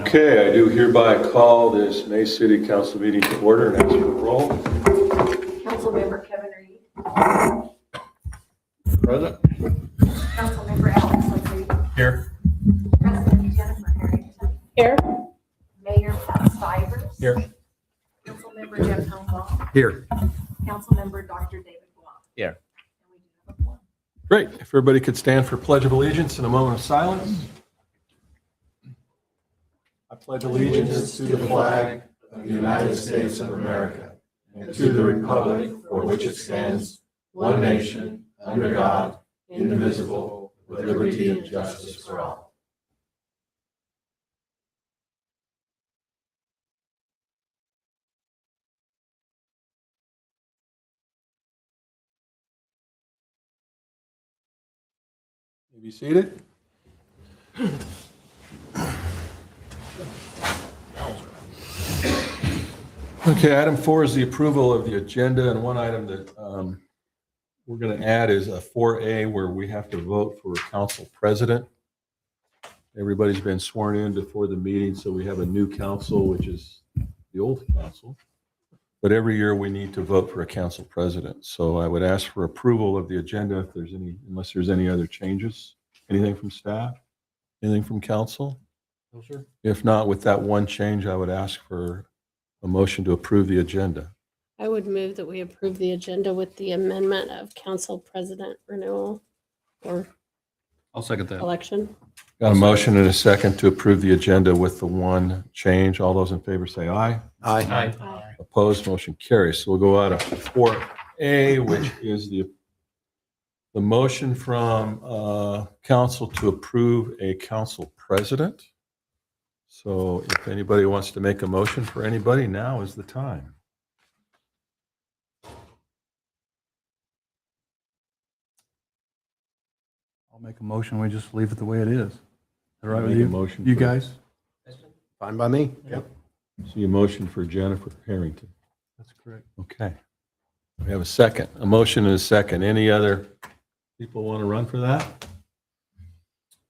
Okay, I do hereby call this Maize City Council meeting to order and ask for a roll. Councilmember Kevin Reed. Present. Councilmember Alex Legreed. Here. President Jennifer Harrington. Here. Mayor Pat Stivers. Here. Councilmember Jeff Humbaugh. Here. Councilmember Dr. David Guam. Here. And we do have a quorum. Great. If everybody could stand for Pledge of Allegiance in a moment of silence. I pledge allegiance to the flag of the United States of America and to the republic for which it stands, one nation, under God, indivisible, with liberty and justice for all. You be seated. Okay, item 4 is the approval of the agenda, and one item that we're going to add is a 4A where we have to vote for a council president. Everybody's been sworn in before the meeting, so we have a new council, which is the old council. But every year we need to vote for a council president. So I would ask for approval of the agenda if there's any, unless there's any other changes. Anything from staff? Anything from council? No, sir. If not, with that one change, I would ask for a motion to approve the agenda. I would move that we approve the agenda with the amendment of council president renewal or I'll second that. election. Got a motion and a second to approve the agenda with the one change. All those in favor say aye. Aye. Opposed, motion carries. So we'll go out of 4A, which is the motion from council to approve a council president. So if anybody wants to make a motion for anybody, now is the time. I'll make a motion. We just leave it the way it is. All right with Make a you? motion You for- guys? Fine by me. Yep. See a motion for Jennifer Harrington. That's correct. Okay. We have a second, a motion and a second. Any other people want to run for that?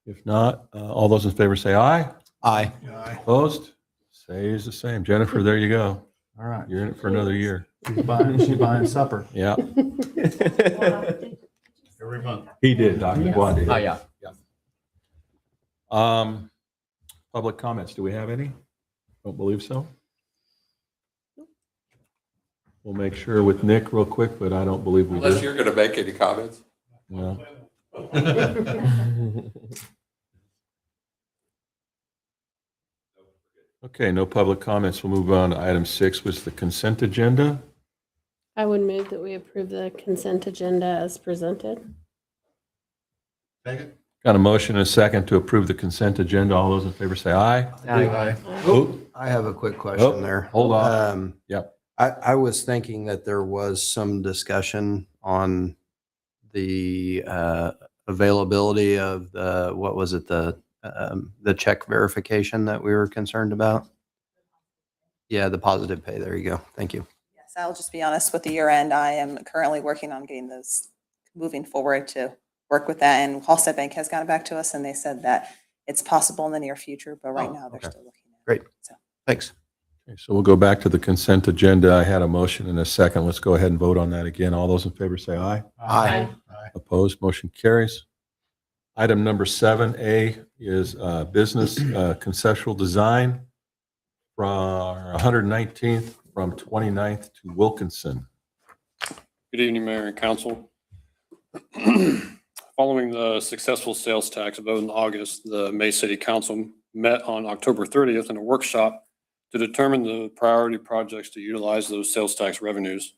If not, all those in favor say aye. Aye. Opposed? Say is the same. Jennifer, there you go. All right. You're in it for another year. She's buying supper. Yeah, Every month. he did, Dr. Guan did. Oh, yeah. Public comments, do we have any? Don't believe so. We'll make sure with Nick real quick, but I don't believe we Unless do. you're going to make any comments. No. Okay, no public comments. We'll move on to item 6, which is the consent agenda. I would move that we approve the consent agenda as presented. Second. Got a motion and a second to approve the consent agenda. All those in favor say aye. Aye. Oh, I have a quick question there. hold on. Yep. I was thinking that there was some discussion on the availability of the, what was it, the check verification that we were concerned about? Yeah, the positive pay. There you go. Thank you. Yes, I'll just be honest, with the year end, I am currently working on getting those moving forward to work with that. And Halstead Bank has gotten back to us and they said that it's possible in the near future, but right Oh, now they're okay. still looking at it. Great. So Thanks. Okay, so we'll go back to the consent agenda. I had a motion and a second. Let's go ahead and vote on that again. All those in favor say aye. Aye. Opposed, motion carries. Item number 7A is business conceptual design from 119th from 29th to Wilkinson. Good evening, Mayor and Council. Following the successful sales tax vote in August, the Maize City Council met on October 30th in a workshop to determine the priority projects to utilize those sales tax revenues.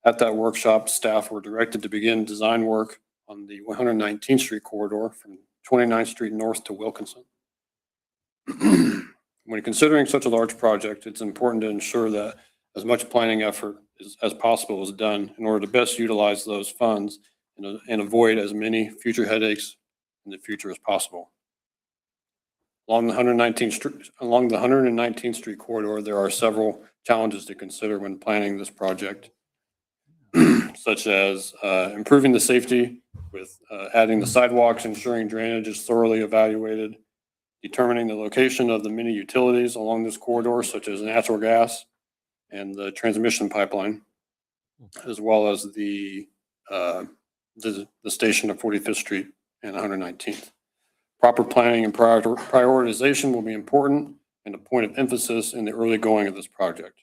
At that workshop, staff were directed to begin design work on the 119th Street corridor from 29th Street North to Wilkinson. When considering such a large project, it's important to ensure that as much planning effort as possible is done in order to best utilize those funds and avoid as many future headaches in the future as possible. Along the 119th Street corridor, there are several challenges to consider when planning this project, such as improving the safety with adding the sidewalks, ensuring drainage is thoroughly evaluated, determining the location of the many utilities along this corridor, such as natural gas and the transmission pipeline, as well as the station of 45th Street and 119th. Proper planning and prioritization will be important and a point of emphasis in the early going of this project.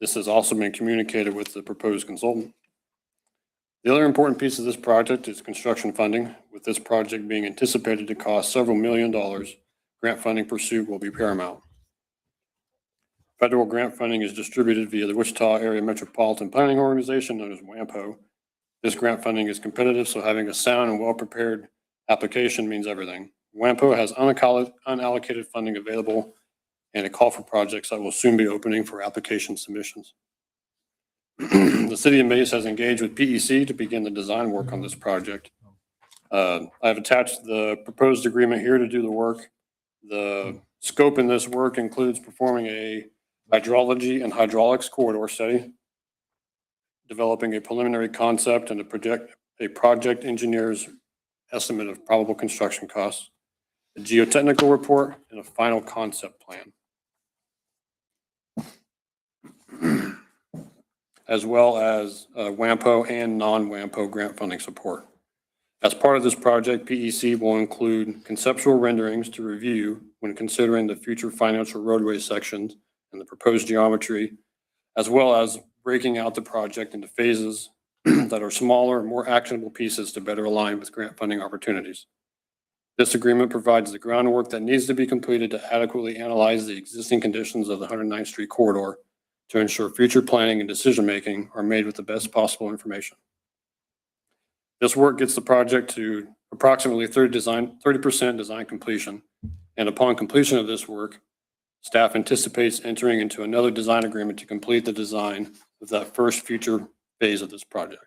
This has also been communicated with the proposed consultant. The other important piece of this project is construction funding. With this project being anticipated to cost several $1 million, grant funding pursuit will be paramount. Federal grant funding is distributed via the Wichita Area Metropolitan Planning Organization, known as WAMPO. This grant funding is competitive, so having a sound and well-prepared application means everything. WAMPO has unallocated funding available and a call for projects that will soon be opening for application submissions. The city of Maize has engaged with PEC to begin the design work on this project. I have attached the proposed agreement here to do the work. The scope in this work includes performing a hydrology and hydraulics corridor study, developing a preliminary concept and a project engineer's estimate of probable construction costs, a geotechnical report, and a final concept plan, as well as WAMPO and non-WAMPO grant funding support. As part of this project, PEC will include conceptual renderings to review when considering the future financial roadway sections and the proposed geometry, as well as breaking out the project into phases that are smaller and more actionable pieces to better align with grant funding opportunities. This agreement provides the groundwork that needs to be completed to adequately analyze the existing conditions of the 109th Street corridor to ensure future planning and decision-making are made with the best possible information. This work gets the project to approximately 30% design completion, and upon completion of this work, staff anticipates entering into another design agreement to complete the design of that first future phase of this project.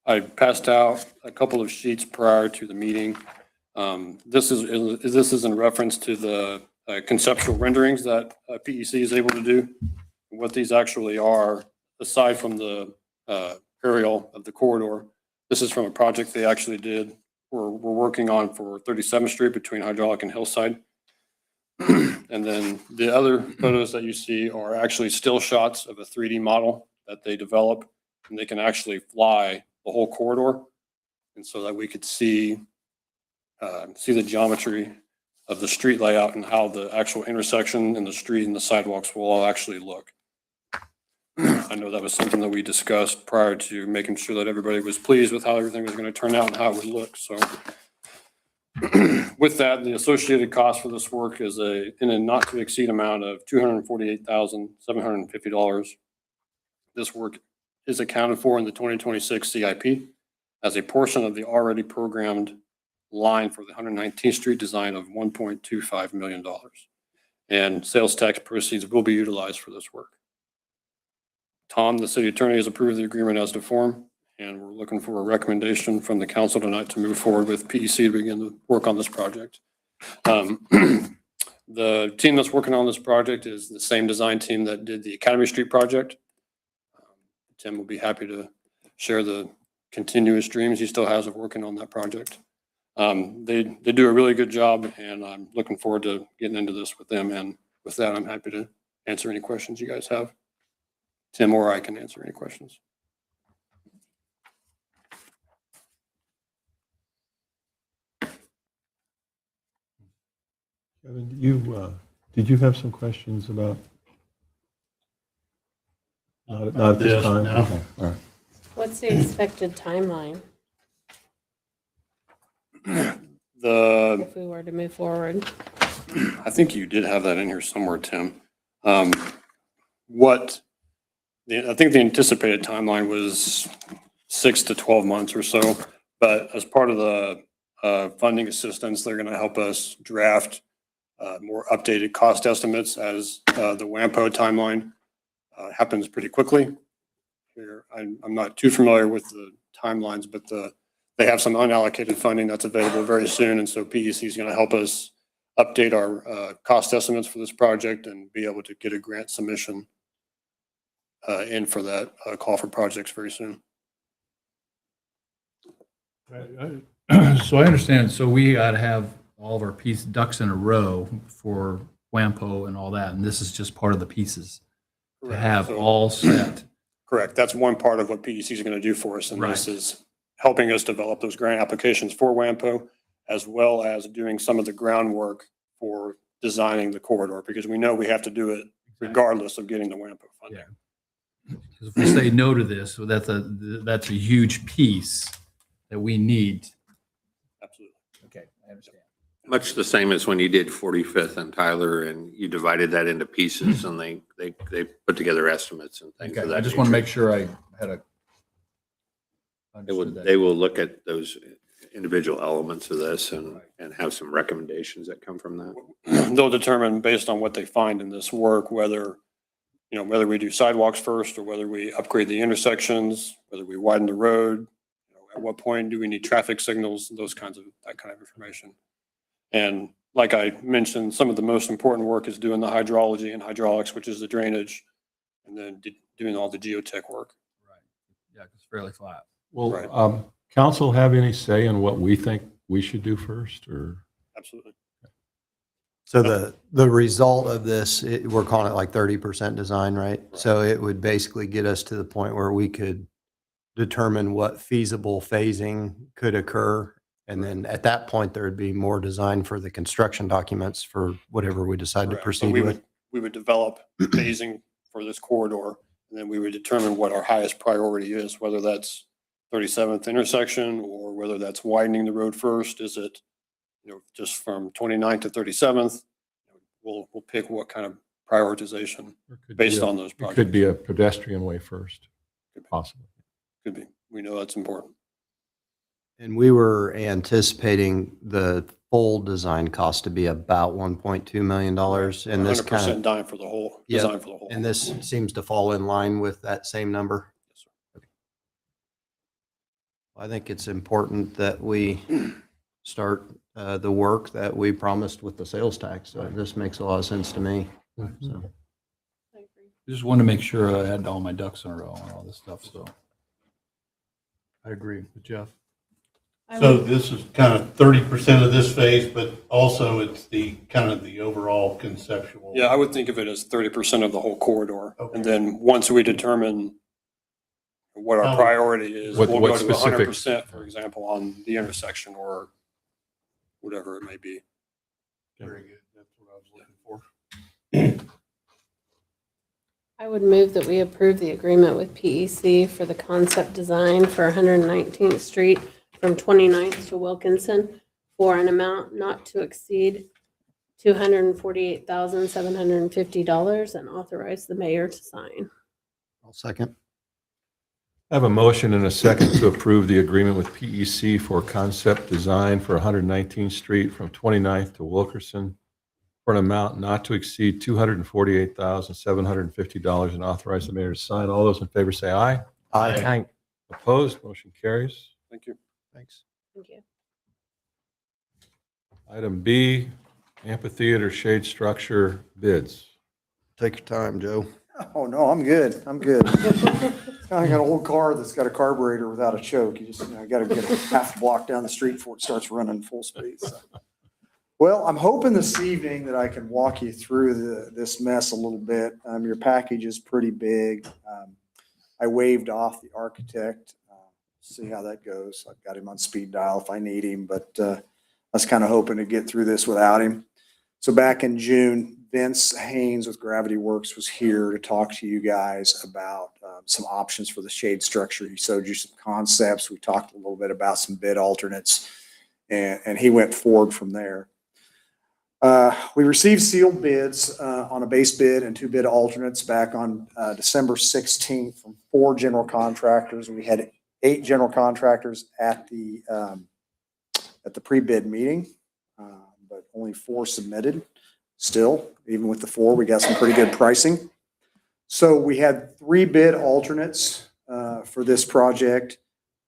I passed out a couple of sheets prior to the meeting. This is in reference to the conceptual renderings that PEC is able to do. What these actually are, aside from the aerial of the corridor, this is from a project they actually did. We're working on for 37th Street between Hydraulic and Hillside. And then the other photos that you see are actually still shots of a 3D model that they develop, and they can actually fly the whole corridor. And so that we could see the geometry of the street layout and how the actual intersection and the street and the sidewalks will all actually look. I know that was something that we discussed prior to making sure that everybody was pleased with how everything was going to turn out and how it would look. So with that, the associated cost for this work is in a not to exceed amount of $248,750. This work is accounted for in the 2026 CIP as a portion of the already programmed line for the 119th Street design of $1.25 million. And sales tax proceeds will be utilized for this work. Tom, the city attorney, has approved the agreement as to form, and we're looking for a recommendation from the council tonight to move forward with PEC to begin the work on this project. The team that's working on this project is the same design team that did the Academy Street project. Tim will be happy to share the continuous dreams he still has of working on that project. They do a really good job, and I'm looking forward to getting into this with them. And with that, I'm happy to answer any questions you guys have. Tim or I can answer any questions. Kevin, did you have some questions about? Not at this time? No. Okay, all right. What's the expected timeline if we were to move forward? I think you did have that in here somewhere, Tim. I think the anticipated timeline was 6 to 12 months or so, but as part of the funding assistance, they're going to help us draft more updated cost estimates as the WAMPO timeline happens pretty quickly. I'm not too familiar with the timelines, but they have some unallocated funding that's available very soon, and so PEC is going to help us update our cost estimates for this project and be able to get a grant submission in for that call for projects very soon. So I understand, so we got to have all of our ducks in a row for WAMPO and all that, and this is just part of the pieces to Correct. have So- all set. Correct. That's one part of what PEC is going to do for us. And this Right. is helping us develop those grant applications for WAMPO, as well as doing some of the groundwork for designing the corridor, because we know we have to do it regardless of getting the WAMPO funding. Yeah. 'Cause if we say no to this, so that's a huge piece that we need. Absolutely. Okay, I understand. Much the same as when you did 45th and Tyler and you divided that into pieces and they put together estimates and things of Okay, that I just want to nature. make sure I had a. They will look at those individual elements of this and have some recommendations that come from that. They'll determine based on what they find in this work, whether we do sidewalks first or whether we upgrade the intersections, whether we widen the road, at what point do we need traffic signals, that kind of information. And like I mentioned, some of the most important work is doing the hydrology and hydraulics, which is the drainage, and then doing all the geotech work. Right. Yeah, it's fairly flat. Right. Well, council have any say in what we think we should do first, or? Absolutely. So the result of this, we're calling it like 30% design, right? So it would basically get us to the point where we could determine what feasible phasing could occur. And then at that point, there would be more design for the construction documents for whatever we decide to Correct. So proceed with. we would develop phasing for this corridor, and then we would determine what our highest priority is, whether that's 37th intersection or whether that's widening the road first. Is it, just from 29th to 37th? We'll pick what kind of prioritization or could be based a- on those It projects. could be a pedestrian way first, possibly. Could be. We know that's important. And we were anticipating the full design cost to be about $1.2 million. And this 100% dime for the whole, Yeah. design for the whole. and this seems to fall in line with that same number. Yes, sir. I think it's important that we start the work that we promised with the sales tax. So this makes a lot of sense to me. So. I agree. Just wanted to make sure I had all my ducks in a row and all this stuff, so. I agree with Jeff. I So would- this is kind of 30% of this phase, but also it's the kind of the overall conceptual. Yeah, I would think of it as 30% of the whole corridor. Okay. And then once we determine what our How- priority is, What- we'll what go to specific- 100%, for example, on the intersection or whatever it may be. Very good. That's what I was looking for. I would move that we approve the agreement with PEC for the concept design for 119th Street from 29th to Wilkinson for an amount not to exceed $248,750 and authorize the mayor to sign. I'll second. I have a motion and a second to approve the agreement with PEC for concept design for 119th Street from 29th to Wilkerson for an amount not to exceed $248,750 and authorize the mayor to sign. All those in favor say aye. Aye. Opposed, motion carries. Thank you. Thanks. Thank you. Item B, amphitheater shade structure bids. Take your time, Joe. Oh, no, I'm good. I'm good. I got an old car that's got a carburetor without a choke. You just, I gotta get a half block down the street before it starts running full speed. So. Well, I'm hoping this evening that I can walk you through this mess a little bit. Your package is pretty big. I waved off the architect. See how that goes. I've got him on speed dial if I need him, but I was kind of hoping to get through this without him. So back in June, Vince Haynes with Gravity Works was here to talk to you guys about some options for the shade structure. He showed you some concepts. We talked a little bit about some bid alternates, and he went forward from there. We received sealed bids on a base bid and two bid alternates back on December 16th from 4 general contractors. We had 8 general contractors at the pre-bid meeting, but only 4 submitted. Still, even with the 4, we got some pretty good pricing. So we had 3 bid alternates for this project,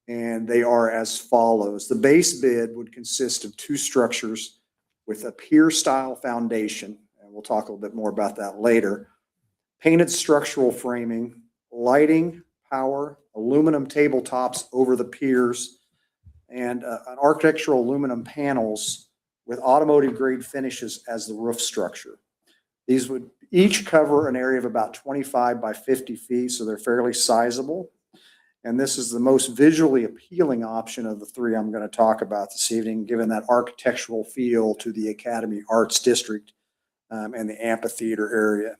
and they are as follows. The base bid would consist of 2 structures with a pier-style foundation, and we'll talk a little bit more about that later. Painted structural framing, lighting, power, aluminum tabletops over the piers, and an architectural aluminum panels with automotive grade finishes as the roof structure. These would each cover an area of about 25 by 50 feet, so they're fairly sizable. And this is the most visually appealing option of the three I'm going to talk about this evening, given that architectural feel to the Academy Arts District and the amphitheater area.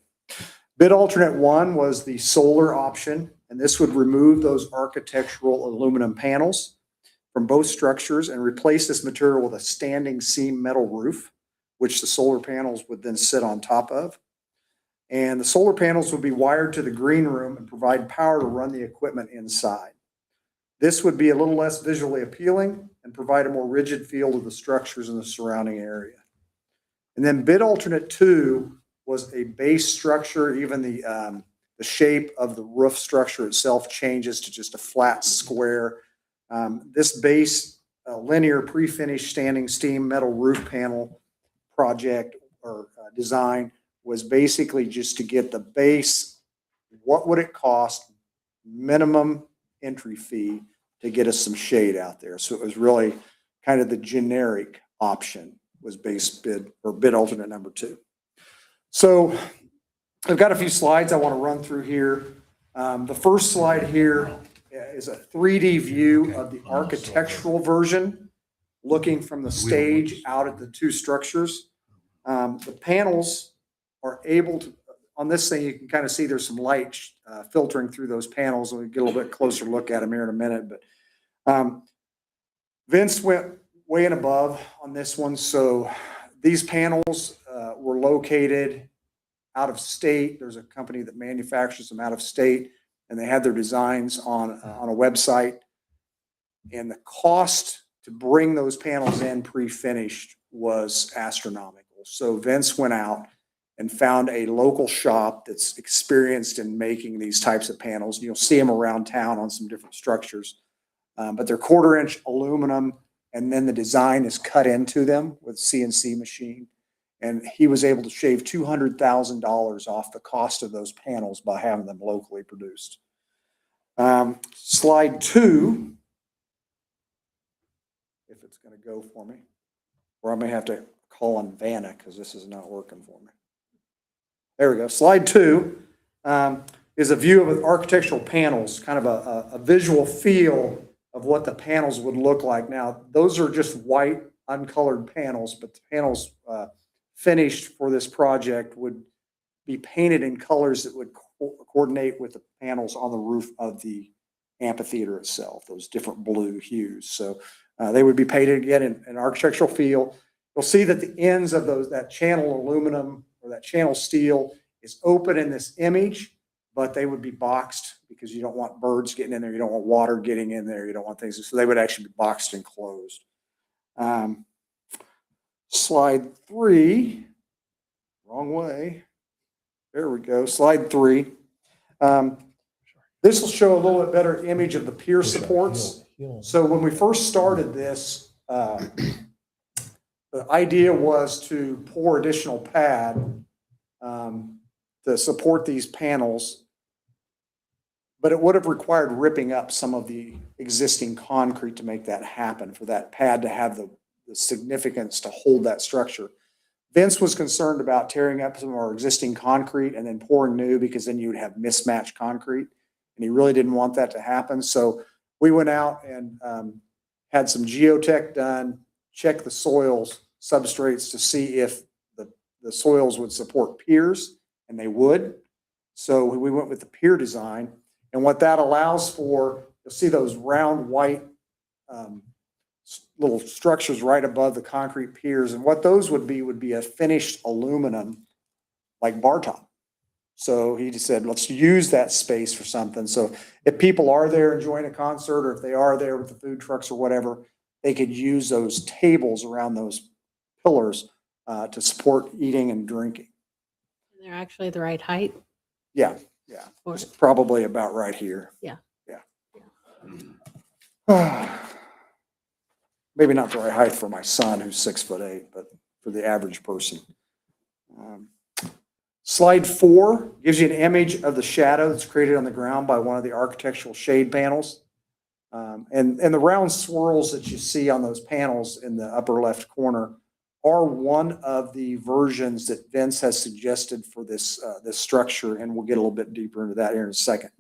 Bid alternate one was the solar option, and this would remove those architectural aluminum panels from both structures and replace this material with a standing seam metal roof, which the solar panels would then sit on top of. And the solar panels would be wired to the green room and provide power to run the equipment inside. This would be a little less visually appealing and provide a more rigid feel to the structures in the surrounding area. And then bid alternate two was a base structure. Even the shape of the roof structure itself changes to just a flat square. This base linear pre-finished standing seam metal roof panel project or design was basically just to get the base, what would it cost, minimum entry fee to get us some shade out there. So it was really kind of the generic option was base bid or bid alternate number two. So I've got a few slides I want to run through here. The first slide here is a 3D view of the architectural version, looking from the stage out at the two structures. The panels are able to, on this thing, you can kind of see there's some light filtering through those panels. We'll get a little bit closer look at them here in a minute. But Vince went way and above on this one. So these panels were located out of state. There's a company that manufactures them out of state, and they had their designs on a website. And the cost to bring those panels in pre-finished was astronomical. So Vince went out and found a local shop that's experienced in making these types of panels. You'll see them around town on some different structures, but they're 1/4-inch aluminum, and then the design is cut into them with CNC machine. And he was able to shave $200,000 off the cost of those panels by having them locally produced. Slide 2, if it's going to go for me, or I may have to call on Vanna because this is not working for me. There we go. Slide 2 is a view of architectural panels, kind of a visual feel of what the panels would look like. Now, those are just white, uncolored panels, but the panels finished for this project would be painted in colors that would coordinate with the panels on the roof of the amphitheater itself, those different blue hues. So they would be painted again in an architectural feel. You'll see that the ends of that channel aluminum or that channel steel is open in this image, but they would be boxed because you don't want birds getting in there. You don't want water getting in there. You don't want things. So they would actually be boxed and closed. Slide 3, wrong way. There we go. Slide 3. This will show a little bit better image of the pier supports. So when we first started this, the idea was to pour additional pad to support these panels, but it would have required ripping up some of the existing concrete to make that happen, for that pad to have the significance to hold that structure. Vince was concerned about tearing up some of our existing concrete and then pouring new, because then you would have mismatched concrete, and he really didn't want that to happen. So we went out and had some geotech done, check the soils, substrates to see if the soils would support piers, and they would. So we went with the pier design, and what that allows for, you'll see those round white little structures right above the concrete piers, and what those would be a finished aluminum like bar top. So he just said, let's use that space for something. So if people are there enjoying a concert, or if they are there with the food trucks or whatever, they could use those tables around those pillars to support eating and drinking. They're actually the right height. Yeah, it's probably about right here. Yeah. Maybe not the right height for my son, who's 6'8", but for the average person. Slide 4 gives you an image of the shadow that's created on the ground by one of the architectural shade panels. And the round swirls that you see on those panels in the upper left corner are one of the versions that Vince has suggested for this structure, and we'll get a little bit deeper into that here in a second.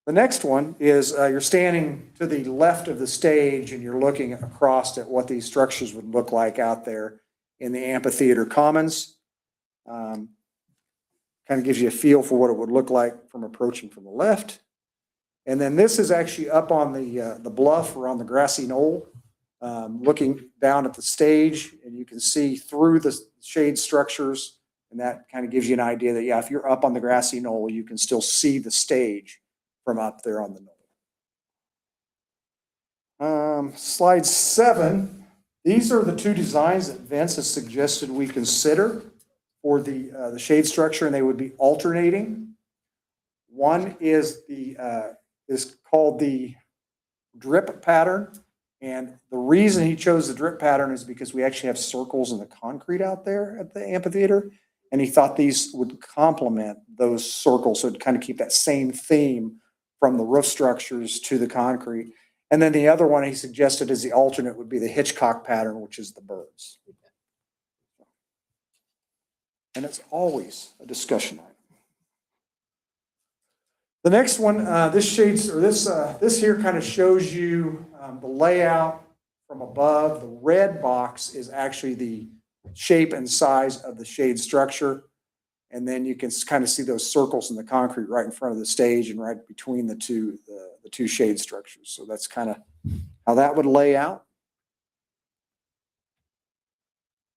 The next one is you're standing to the left of the stage and you're looking across at what these structures would look like out there in the amphitheater commons. Kind of gives you a feel for what it would look like from approaching from the left. And then this is actually up on the bluff or on the grassy knoll, looking down at the stage, and you can see through the shade structures, and that kind of gives you an idea that, yeah, if you're up on the grassy knoll, you can still see the stage from up there on the knoll. Slide 7. These are the two designs that Vince has suggested we consider for the shade structure, and they would be alternating. One is called the drip pattern, and the reason he chose the drip pattern is because we actually have circles in the concrete out there at the amphitheater, and he thought these would complement those circles, so it'd kind of keep that same theme from the roof structures to the concrete. And then the other one he suggested as the alternate would be the Hitchcock pattern, which is the birds. And it's always a discussion item. The next one, this here kind of shows you the layout from above. The red box is actually the shape and size of the shade structure. And then you can kind of see those circles in the concrete right in front of the stage and right between the two shade structures. So that's kind of how that would lay out.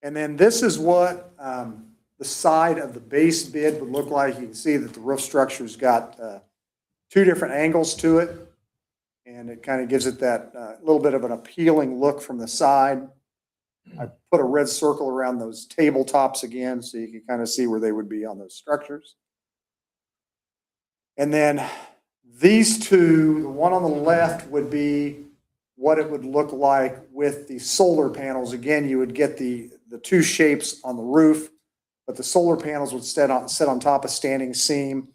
And then this is what the side of the base bid would look like. You can see that the roof structure's got two different angles to it, and it kind of gives it that little bit of an appealing look from the side. I put a red circle around those tabletops again, so you can kind of see where they would be on those structures. And then these two, the one on the left would be what it would look like with the solar panels. Again, you would get the two shapes on the roof, but the solar panels would sit on top of standing seam,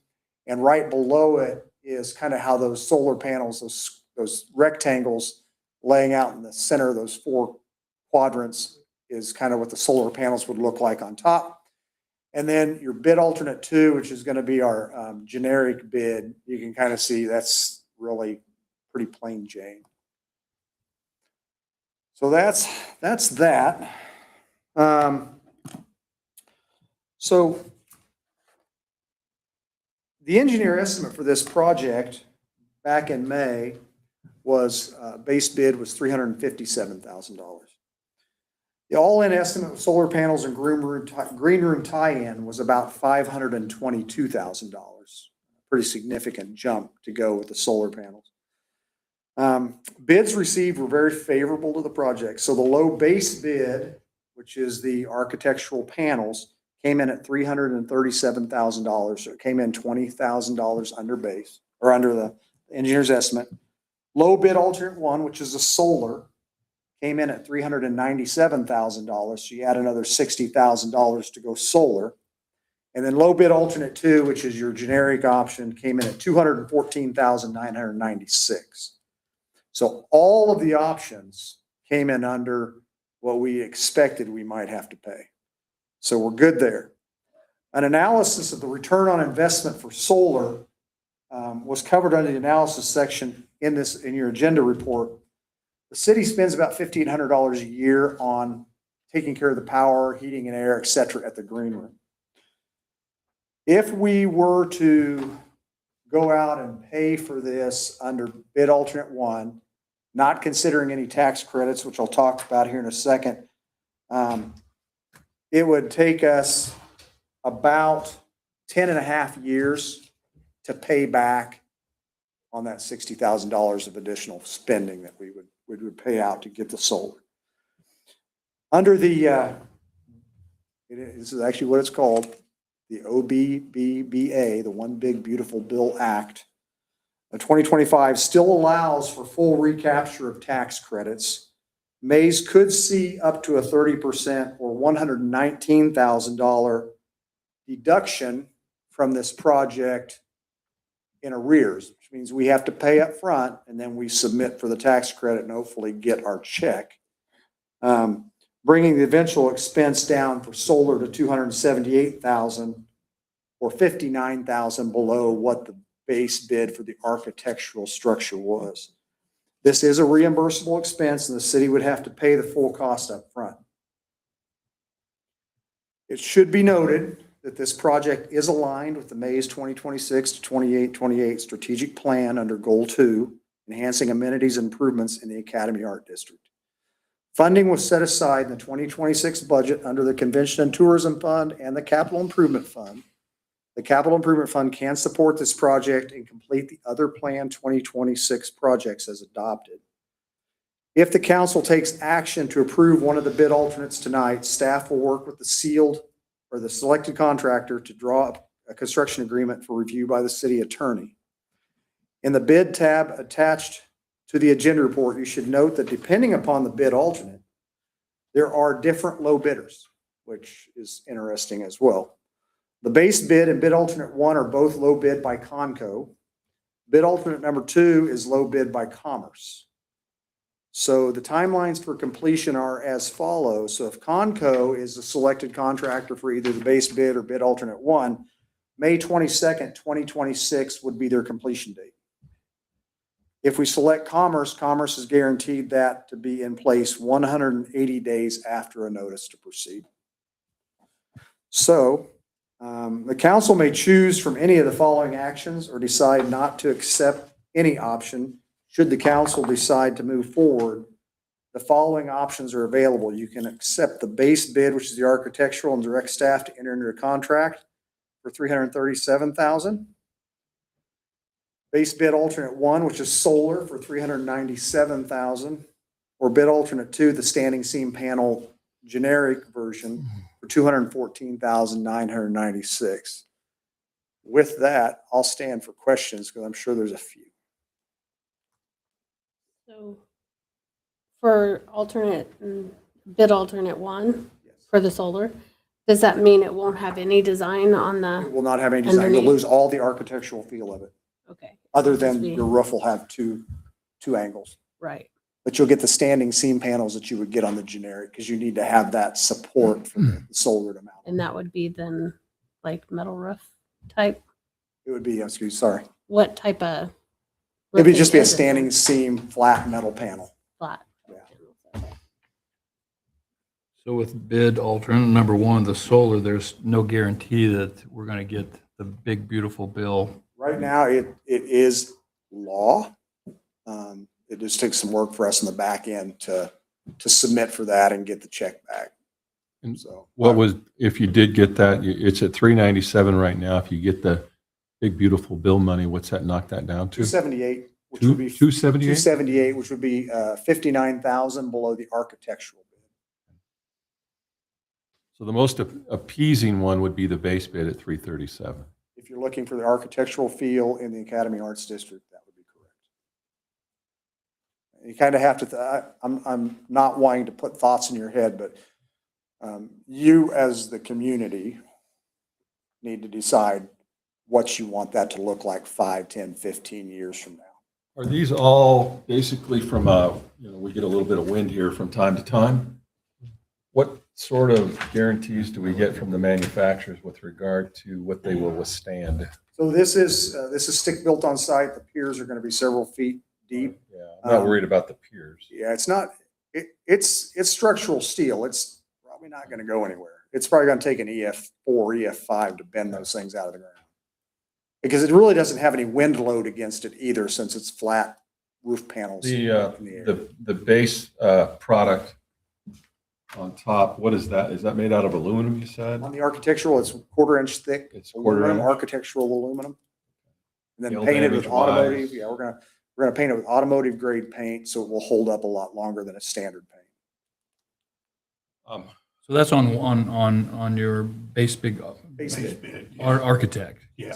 and right below it is kind of how those solar panels, those rectangles laying out in the center of those four quadrants is kind of what the solar panels would look like on top. And then your bid alternate 2, which is going to be our generic bid, you can kind of see that's really pretty plain Jane. So that's that. So the engineer estimate for this project back in May was base bid was $357,000. The all-in estimate of solar panels and green room tie-in was about $522,000. Pretty significant jump to go with the solar panels. Bids received were very favorable to the project. So the low base bid, which is the architectural panels, came in at $337,000. So it came in $20,000 under base, or under the engineer's estimate. Low bid alternate 1, which is the solar, came in at $397,000. So you add another $60,000 to go solar. And then low bid alternate 2, which is your generic option, came in at $214,996. So all of the options came in under what we expected we might have to pay. So we're good there. An analysis of the return on investment for solar was covered under the analysis section in your agenda report. The city spends about $1,500 a year on taking care of the power, heating and air, et cetera, at the green room. If we were to go out and pay for this under bid alternate 1, not considering any tax credits, which I'll talk about here in a second, it would take us about 10.5 years to pay back on that $60,000 of additional spending that we would pay out to get the solar. Under this is actually what it's called, the OBBBA, the One Big Beautiful Bill Act. 2025 still allows for full recapture of tax credits. Maize could see up to a 30% or $119,000 deduction from this project in arrears, which means we have to pay up front and then we submit for the tax credit and hopefully get our check. Bringing the eventual expense down for solar to 278,000 or 59,000 below what the base bid for the architectural structure was. This is a reimbursable expense and the city would have to pay the full cost up front. It should be noted that this project is aligned with the Maize 2026 to 28 strategic plan under Goal 2, enhancing amenities and improvements in the Academy Art District. Funding was set aside in the 2026 budget under the Convention and Tourism Fund and the Capital Improvement Fund. The Capital Improvement Fund can support this project and complete the other planned 2026 projects as adopted. If the council takes action to approve one of the bid alternates tonight, staff will work with the selected contractor to draw up a construction agreement for review by the city attorney. In the bid tab attached to the agenda report, you should note that depending upon the bid alternate, there are different low bidders, which is interesting as well. The base bid and bid alternate 1 are both low bid by Conco. Bid alternate number 2 is low bid by Commerce. So the timelines for completion are as follows. So if Conco is the selected contractor for either the base bid or bid alternate 1, May 22nd, 2026 would be their completion date. If we select Commerce, Commerce is guaranteed that to be in place 180 days after a notice to proceed. So the council may choose from any of the following actions or decide not to accept any option. Should the council decide to move forward, the following options are available. You can accept the base bid, which is the architectural, and direct staff to enter into a contract for $337,000. Base bid alternate 1, which is solar, for $397,000, or bid alternate 2, the standing seam panel generic version, for $214,996. With that, I'll stand for questions because I'm sure there's a few. So for bid alternate 1 for the solar, does that mean it won't have any design on It the, will not have any design. You'll lose all the architectural feel of it, okay. other than your roof will have two angles. Right. But you'll get the standing seam panels that you would get on the generic because you need to have that support for the solar to mount. And that would be then like metal roof type? It would be, sorry. What type of? It'd roofing just be a is it? standing seam flat metal panel. Flat. Yeah. So with bid alternate number 1, the solar, there's no guarantee that we're going to get the big, beautiful bill. Right now, it is law. It just takes some work for us in the back end to submit for that and get the check back. And So what was, if you did get that, it's at 397 right now. If you get the big, beautiful bill money, what's that knock that down to? 278, which would be 278? 278, which would be 59,000 below the architectural bid. So the most appeasing one would be the base bid at 337. If you're looking for the architectural feel in the Academy Arts District, that would be correct. You kind of have to, I'm not wanting to put thoughts in your head, but you as the community need to decide what you want that to look like 5, 10, 15 years from now. Are these all basically from we get a little bit of wind here from time to time? What sort of guarantees do we get from the manufacturers with regard to what they will withstand? So this is stick built on site. The piers are going to be several feet deep. Yeah, I'm not worried about the piers. Yeah, it's not, it's structural steel. It's probably not going to go anywhere. It's probably going to take an EF4, EF5 to bend those things out of the ground. Because it really doesn't have any wind load against it either, since it's flat roof panels. in the air. The base product on top, what is that? Is that made out of aluminum, you said? On the architectural, it's 1/4 inch thick. It's quarter aluminum, inch. architectural aluminum. And then Hail painted with damage wise. automotive. Yeah, we're gonna paint it with automotive grade paint, so it will hold up a lot longer than a standard paint. So that's on your base big Base bid. bid. architect. Yeah.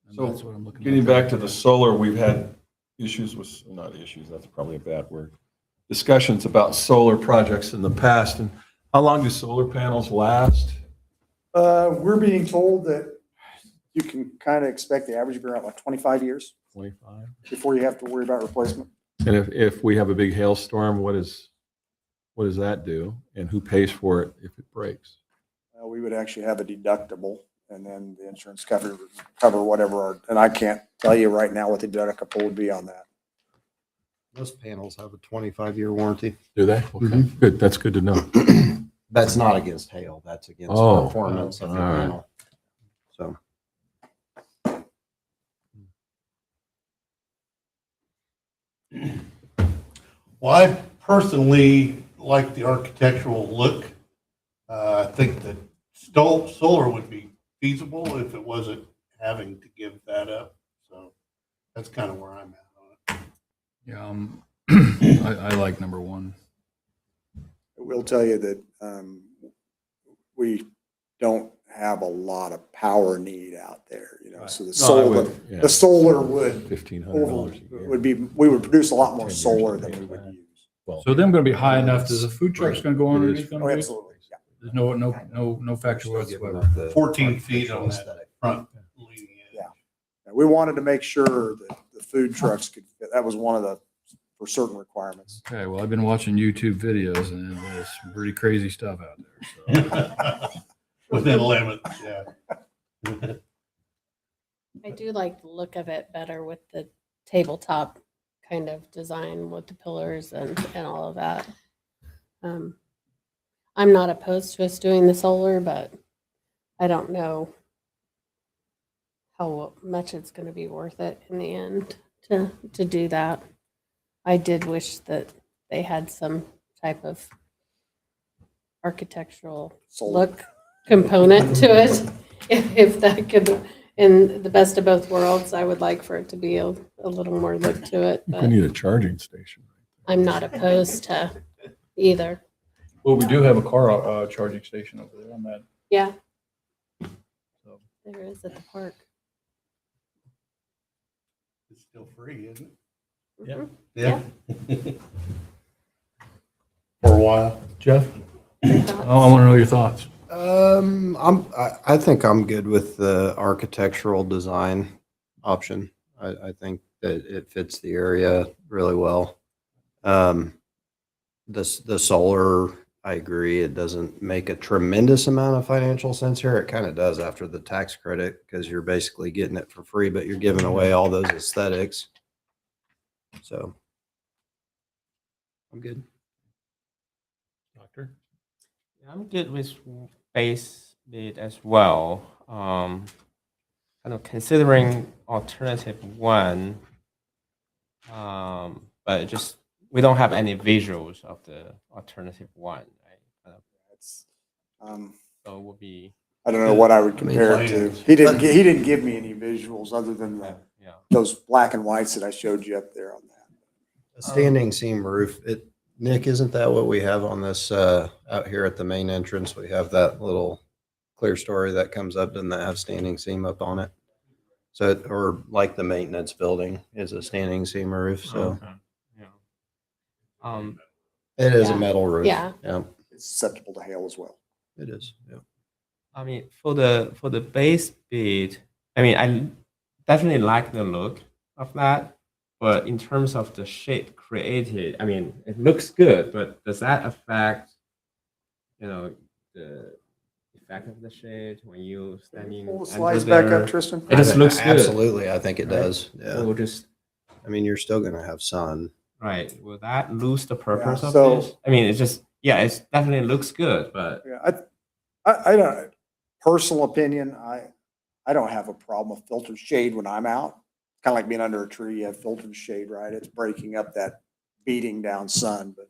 And So, that's what I'm looking Getting at. back to the solar, we've had issues with, not issues, that's probably a bad word, discussions about solar projects in the past. And how long do solar panels last? We're being told that you can kind of expect the average to be around like 25 years 25. before you have to worry about replacement. And if we have a big hailstorm, what does that do? And who pays for it if it breaks? We would actually have a deductible, and then the insurance cover whatever, and I can't tell you right now what the deductible would be on that. Most panels have a 25-year warranty. Do they? Okay, good. That's good to know. That's not against hail. That's against Oh, performance of the all right. panel. So. Well, I personally like the architectural look. I think that solar would be feasible if it wasn't having to give that up. So that's kind of where I'm at on it. Yeah, I like number one. I will tell you that we don't have a lot of power need out there, so the solar would $1,500 a year. we would produce a lot more 10 years solar to than pay we for would that. use. Well, So them going to be high enough that the food truck's going to go It is. underneath them? Oh, absolutely. Yeah. There's no factor whatsoever. 14 feet on that front leading edge. Yeah. We wanted to make sure that the food trucks could fit. That was one of the, for certain requirements. Okay, well, I've been watching YouTube videos and there's some pretty crazy stuff out there. So. Within limits, yeah. I do like the look of it better with the tabletop kind of design with the pillars and all of that. I'm not opposed to us doing the solar, but I don't know how much it's going to be worth it in the end to do that. I did wish that they had some type of architectural Solar. look component to it. If that could, in the best of both worlds, I would like for it to be a little more look to it, We but need a charging station. I'm not opposed to either. Well, we do have a car charging station over there on that. Yeah, So. there is at the park. It's still free, isn't it? Yeah. Yeah. For a while. Jeff? Your Oh, thoughts? I want to know your thoughts. I think I'm good with the architectural design option. I think that it fits the area really well. The solar, I agree, it doesn't make a tremendous amount of financial sense here. It kind of does after the tax credit because you're basically getting it for free, but you're giving away all those aesthetics. So I'm good. Doctor? I'm good with base bid as well. Kind of considering alternative one, but just we don't have any visuals of the alternative one, right? It's, So it will be I don't know what I would I mean, compare it to. He didn't give me any visuals other than yeah. those black and whites that I showed you up there on that. A standing seam roof. Nick, isn't that what we have on this out here at the main entrance? We have that little clear story that comes up, doesn't that have standing seam up on it? So, or like the maintenance building is a standing seam roof. So Okay. Yeah. it is a Yeah. metal roof. Yeah. Yeah, It's susceptible to hail as well. it is. Yeah. I mean, for the base bid, I mean, I definitely like the look of that, but in terms of the shape created, I mean, it looks good, but does that affect, the effect of the shade when you standing Pull the under slides back there? up, Tristan. It just looks good. Absolutely. I think it Right? does. Yeah. It will just, I mean, you're still going to have sun. right, will that lose the purpose Yeah, of so- this? I mean, it's just, yeah, it definitely looks good, but Yeah, I don't, personal opinion, I don't have a problem with filtered shade when I'm out. Kind of like being under a tree, you have filtered shade, right? It's breaking up that beating down sun, but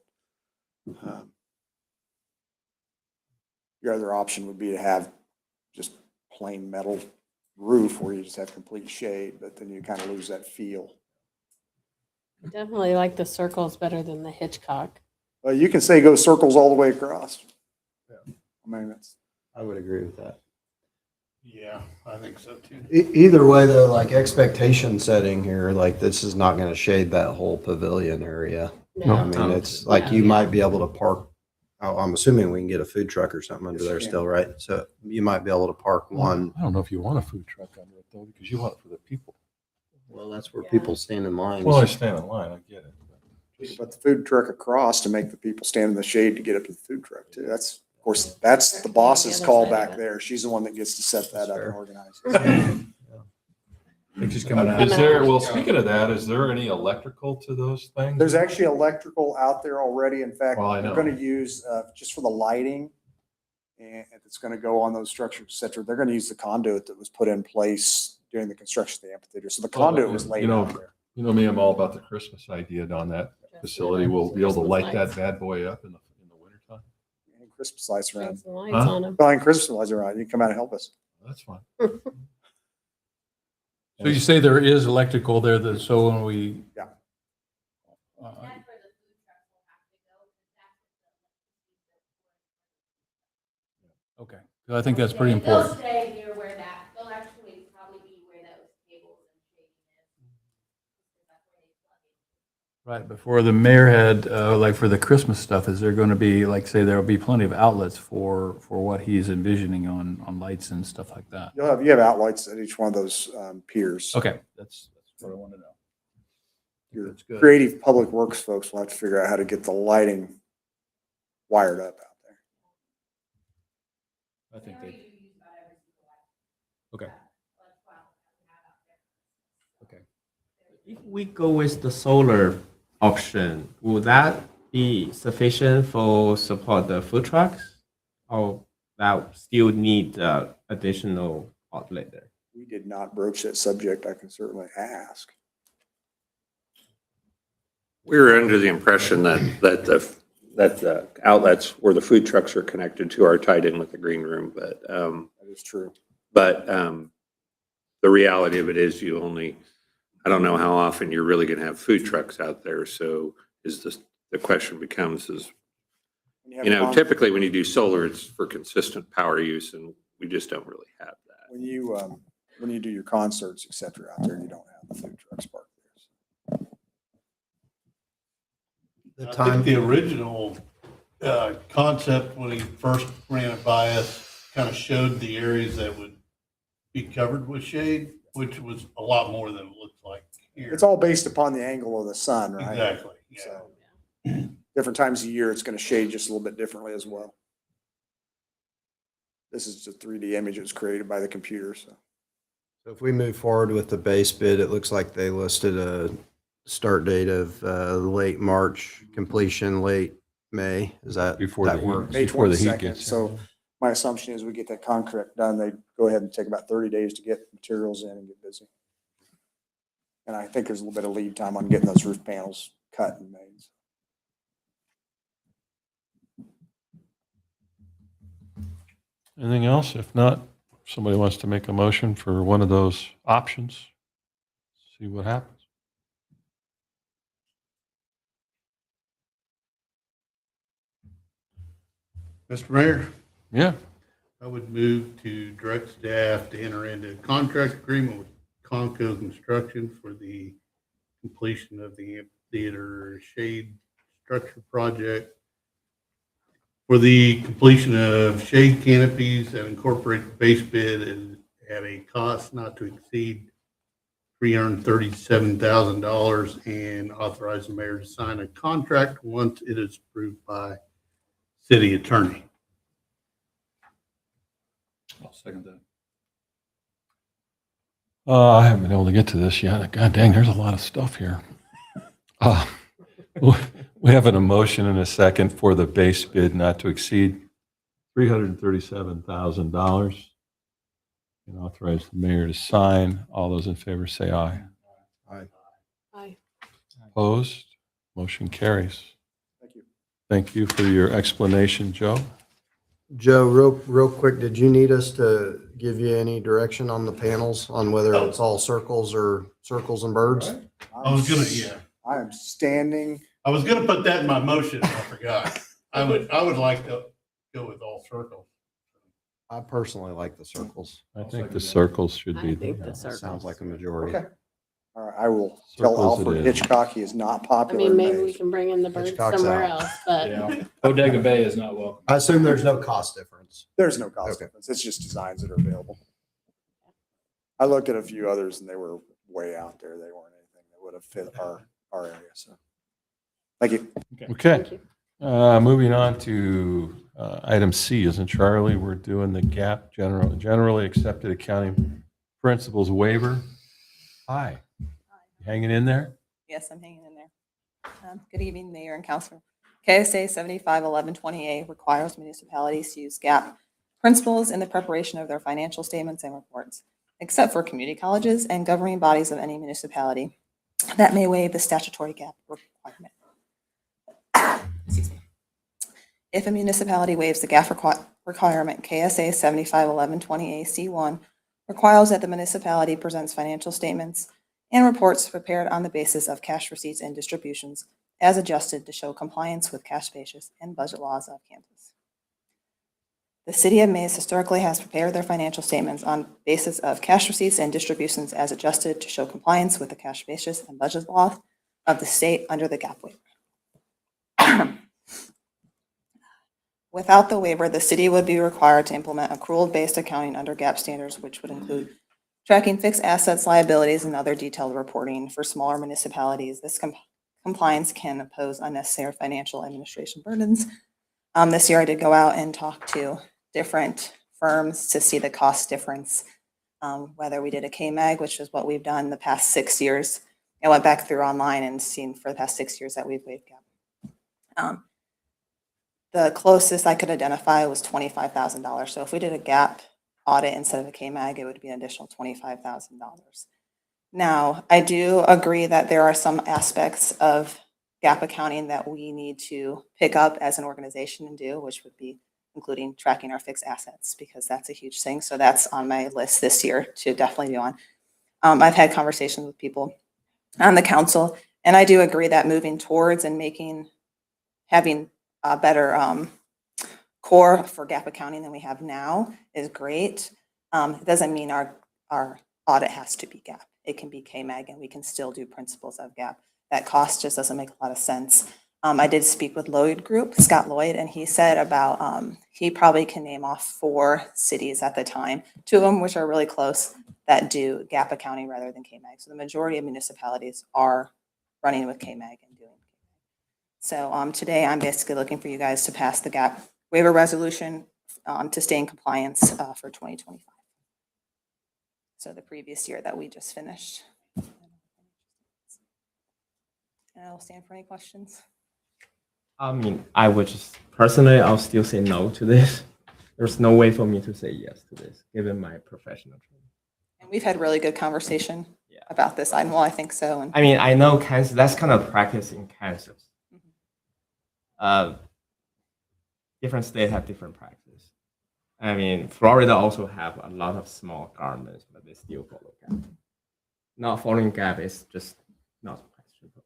your other option would be to have just plain metal roof where you just have complete shade, but then you kind of lose that feel. I definitely like the circles better than the Hitchcock. Well, you can say go circles all the way across. Yeah. I mean, that's, I would agree with that. Yeah, I think so too. Either way, though, like expectation setting here, like this is not going to shade that whole pavilion area. No. I mean, it's like you might be able to park Oh, I'm assuming we can get a food truck or something under Yes, there you can. still, right? So you might be able to park one. I don't know if you want a food truck under it though, because you want it for the people. Well, that's where people stand in lines. Well, I stand in line, I get it. We could put the food truck across to make the people stand in the shade to get up to the food truck too. That's, of course, that's the boss's other call side of back it. there. She's the one that gets to set that up and Fair. organize it. They're just coming out. Is there, well, speaking of that, is there any electrical to those things? There's actually electrical out there already. In fact, Well, I they're know. going to use, just for the lighting, and it's going to go on those structures, et cetera. They're going to use the conduit that was put in place during the construction of the amphitheater. So the Well, conduit was laid you know, out there. You know me, I'm all about the Christmas idea on that facility. We'll be able to light that bad boy up in the wintertime. And Christmas lights Turn around. some lights Huh? on 'em. Buying Christmas lights around. You can come out and help us. That's fine. So you say there is electrical there that, so when we. Yeah. Okay, so I think that's pretty They'll important. stay near where that, they'll actually probably be where those cables and shading is. That's where they plug in. Right, before the mayor had, like for the Christmas stuff, is there going to be, like, say, there'll be plenty of outlets for what he's envisioning on lights and stuff like that? You have outlets at each one of those piers. Okay, that's what I want to know. Your That's good. creative public works folks will have to figure out how to get the lighting wired up out there. I think They they, already do use about every single light. okay, Like, wow, we have out there. okay. If we go with the solar option, would that be sufficient for support the food trucks? Or that still need additional outlet there? We did not broach that subject. I can certainly ask. We were under the impression that the outlets where the food trucks are connected to are tied in with the green room, but That is true. the reality of it is I don't know how often you're really going to have food trucks out there. So the question becomes When you have know, con- typically when you do solar, it's for consistent power use and we just don't really have that. when you do your concerts, et cetera, out there, you don't have the food trucks parked there. The I time, think the original concept, when he first ran it by us, kind of showed the areas that would be covered with shade, which was a lot more than it looks like here. It's all based upon the angle of the sun, right? Exactly, yeah. So different times of year, it's going to shade just a little bit differently as well. This is a 3D image that was created by the computer, so. if we move forward with the base bid, it looks like they listed a start date of late March, completion late May. Is that, Before that the works? May Before the heat 22nd. gets So my assumption is we get that contract done, they go ahead and take about 30 days to get materials in and get busy. And I think there's a little bit of lead time on getting those roof panels cut and made. Anything else? If not, somebody wants to make a motion for one of those options. See what happens. Mr. Mayor, Yeah. I would move to direct staff to enter into a contract agreement with Conco Construction for the completion of the amphitheater shade structure project for the completion of shade canopies that incorporate the base bid and at a cost not to exceed $337,000 and authorize the mayor to sign a contract once it is approved by city attorney. I'll second that. I haven't been able to get to this yet. God dang, there's a lot of stuff here. We have an emotion and a second for the base bid not to exceed $337,000. And authorize the mayor to sign. All those in favor say aye. Aye. Opposed? Motion carries. Thank you. Thank you for your explanation, Joe. Joe, real quick, did you need us to give you any direction on the panels on whether it's all circles or circles and birds? I was gonna, yeah. I am standing. I was gonna put that in my motion, I forgot. I would like to go with all circles. I personally like the circles. I think the circles should I be think the, the circles. Sounds like a majority. Okay. I will tell Circles it Alfred in. Hitchcock he is not I popular mean, in maybe we Maize. can bring in the birds Hitchcock's somewhere out. else, but Yeah. Bodega Bay is not welcome. I assume there's no cost difference. There's no cost Okay. difference. It's just designs that are available. I looked at a few others and they were way out there. They weren't anything that would have fit our area. So, thank you. Okay. thank you. Moving on to item C, isn't Charlie? We're doing the GAP, generally accepted accounting principles waiver. Hi, you hanging in there? Yes, I'm hanging in there. Good evening, Mayor and Council. KSA 751120A requires municipalities to use GAAP principles in the preparation of their financial statements and reports, except for community colleges and governing bodies of any municipality that may waive the statutory GAAP requirement. Excuse me. If a municipality waives the GAAP requirement, KSA 751120A C1 requires that the municipality presents financial statements and reports prepared on the basis of cash receipts and distributions as adjusted to show compliance with cash basis and budget laws of Kansas. The city of Maize historically has prepared their financial statements on basis of cash receipts and distributions as adjusted to show compliance with the cash basis and budget law of the state under the GAAP waiver. Without the waiver, the city would be required to implement accrual-based accounting under GAAP standards, which would include tracking fixed assets, liabilities, and other detailed reporting. For smaller municipalities, this compliance can pose unnecessary financial administration burdens. This year I did go out and talk to different firms to see the cost difference, whether we did a KMAG, which is what we've done the past 6 years. I went back through online and seen for the past 6 years that we've waived GAAP. The closest I could identify was $25,000. So if we did a GAAP audit instead of a KMAG, it would be an additional $25,000. Now, I do agree that there are some aspects of GAAP accounting that we need to pick up as an organization and do, which would be including tracking our fixed assets, because that's a huge thing. So that's on my list this year to definitely do on. I've had conversations with people on the council, and I do agree that moving towards and having a better core for GAAP accounting than we have now is great. It doesn't mean our audit has to be GAAP. It can be KMAG and we can still do principles of GAAP. That cost just doesn't make a lot of sense. I did speak with Lloyd Group, Scott Lloyd, and he said about he probably can name off 4 cities at the time, 2 of them which are really close, that do GAAP accounting rather than KMAG. So the majority of municipalities are running with KMAG and doing. So today I'm basically looking for you guys to pass the GAAP waiver resolution to stay in compliance for 2025. So the previous year that we just finished. And I'll stand for any questions. I mean, I would just personally, I'll still say no to this. There's no way for me to say yes to this, given my professional training. And we've had really good conversation about this item. Well, I think so. And I mean, I know Kansas, that's kind of practice in Kansas. Different states have different practice. I mean, Florida also have a lot of small governments, but they still follow GAAP. Not following GAAP is just not questionable.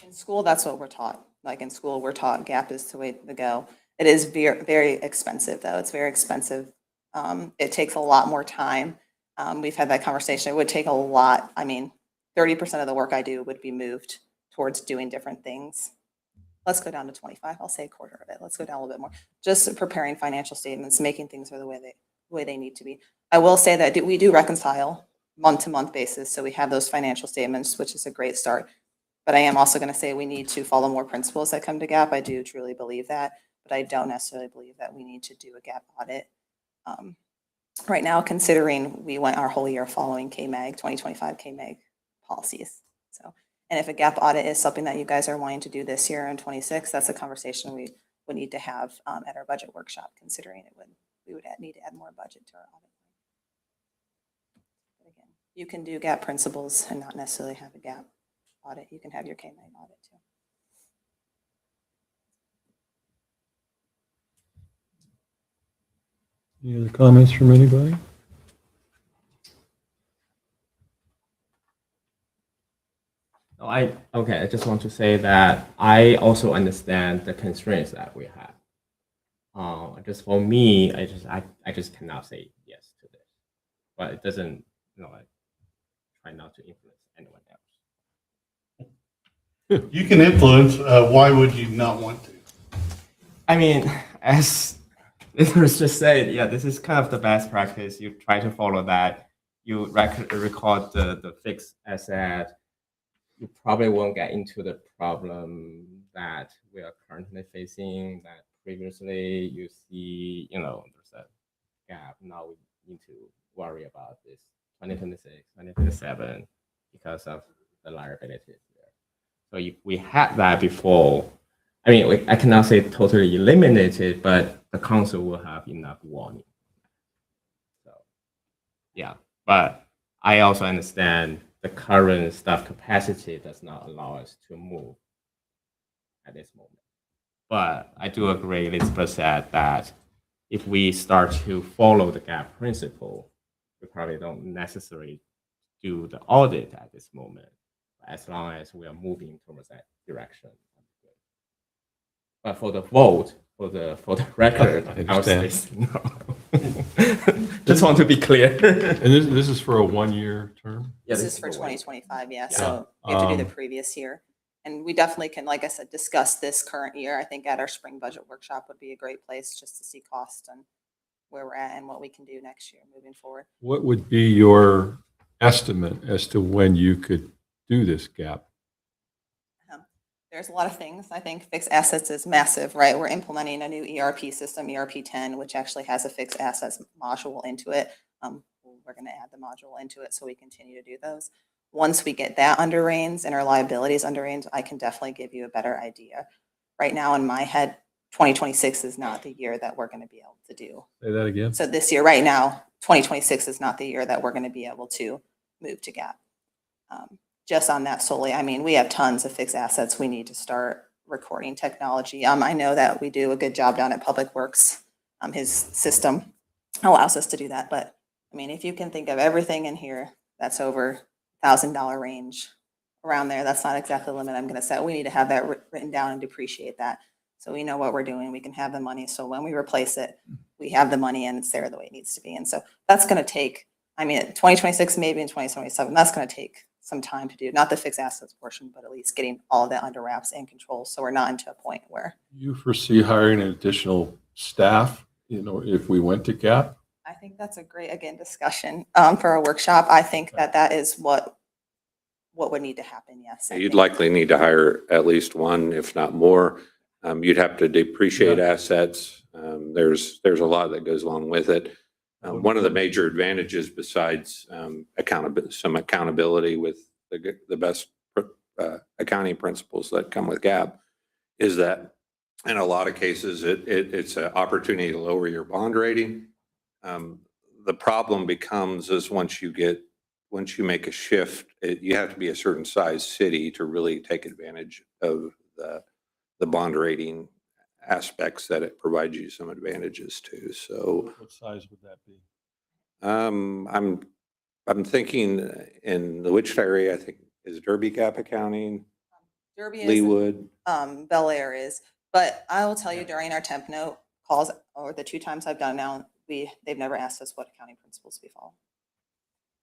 in school, that's what we're taught. Like in school, we're taught GAAP is the way to go. It is very, very expensive, though. It's very expensive. It takes a lot more time. We've had that conversation. It would take a lot. I mean, 30% of the work I do would be moved towards doing different things. Let's go down to 25. I'll say a quarter of it. Let's go down a little bit more. Just preparing financial statements, making things the way they need to be. I will say that we do reconcile month-to-month basis. So we have those financial statements, which is a great start. But I am also going to say we need to follow more principles that come to GAAP. I do truly believe that, but I don't necessarily believe that we need to do a GAAP audit. Right now, considering we went our whole year following KMAG, 2025 KMAG policies. So, and if a GAAP audit is something that you guys are wanting to do this year in 26, that's a conversation we would need to have at our budget workshop, considering we would need to add more budget to our audit. But again, you can do GAAP principles and not necessarily have a GAAP audit. You can have your KMAG audit too. Any other comments from anybody? I just want to say that I also understand the constraints that we have. Just for me, I just cannot say yes to this. But it doesn't, try not to influence anyone else. You can influence, why would you not want to? I mean, as listeners just said, yeah, this is kind of the best practice. You try to follow that. You record the fixed asset. You probably won't get into the problem that we are currently facing. That previously you see, there's a gap. Now we need to worry about this 2026, 2027 because of the liabilities there. So if we had that before, I mean, I cannot say totally eliminated, but the council will have enough warning. So, yeah, but I also understand the current staff capacity does not allow us to move at this moment. But I do agree, Elizabeth said that if we start to follow the gap principle, we probably don't necessarily do the audit at this moment, as long as we are moving towards that direction. But for the vote, for the record, I I would say understand. no. Just want to be clear. And this is for a 1-year term? Yeah, This is for the way. 2025, yeah, Yeah. so we have to do the Um, previous year. And we definitely can, like I said, discuss this current year. I think at our spring budget workshop would be a great place just to see cost and where we're at and what we can do next year moving forward. What would be your estimate as to when you could do this gap? There's a lot of things. I think fixed assets is massive, right? We're implementing a new ERP system, ERP 10, which actually has a fixed assets module into it. We're going to add the module into it so we continue to do those. Once we get that under reins and our liabilities under reins, I can definitely give you a better idea. Right now in my head, 2026 is not the year that we're going to be able to do. Say that again? So this year, right now, 2026 is not the year that we're going to be able to move to GAP. Just on that solely, I mean, we have tons of fixed assets. We need to start recording technology. I know that we do a good job down at Public Works. His system allows us to do that. But I mean, if you can think of everything in here that's over $1,000 range around there, that's not exactly the limit I'm going to set. We need to have that written down and depreciate that. So we know what we're doing. We can have the money. So when we replace it, we have the money and it's there the way it needs to be. And so that's going to take, I mean, 2026, maybe in 2027, that's going to take some time to do, not the fixed assets portion, but at least getting all of that under wraps and control. So we're not into a point where You foresee hiring an additional staff, if we went to gap? I think that's a great, again, discussion for a workshop. I think that that is what would need to happen. Yes. I You'd think. likely need to hire at least one, if not more. You'd have to depreciate assets. There's a lot that goes along with it. One of the major advantages besides some accountability with the best accounting principles that come with GAAP is that in a lot of cases, it's an opportunity to lower your bond rating. The problem becomes is once you make a shift, you have to be a certain size city to really take advantage of the bond rating aspects that it provides you some advantages to. So What size would that be? I'm thinking in the Wichita area, I think is Derby Gap accounting, Derby is, Leewood. Bel Air is, but I will tell you during our temp note calls or the 2 times I've done now, they've never asked us what accounting principles we follow.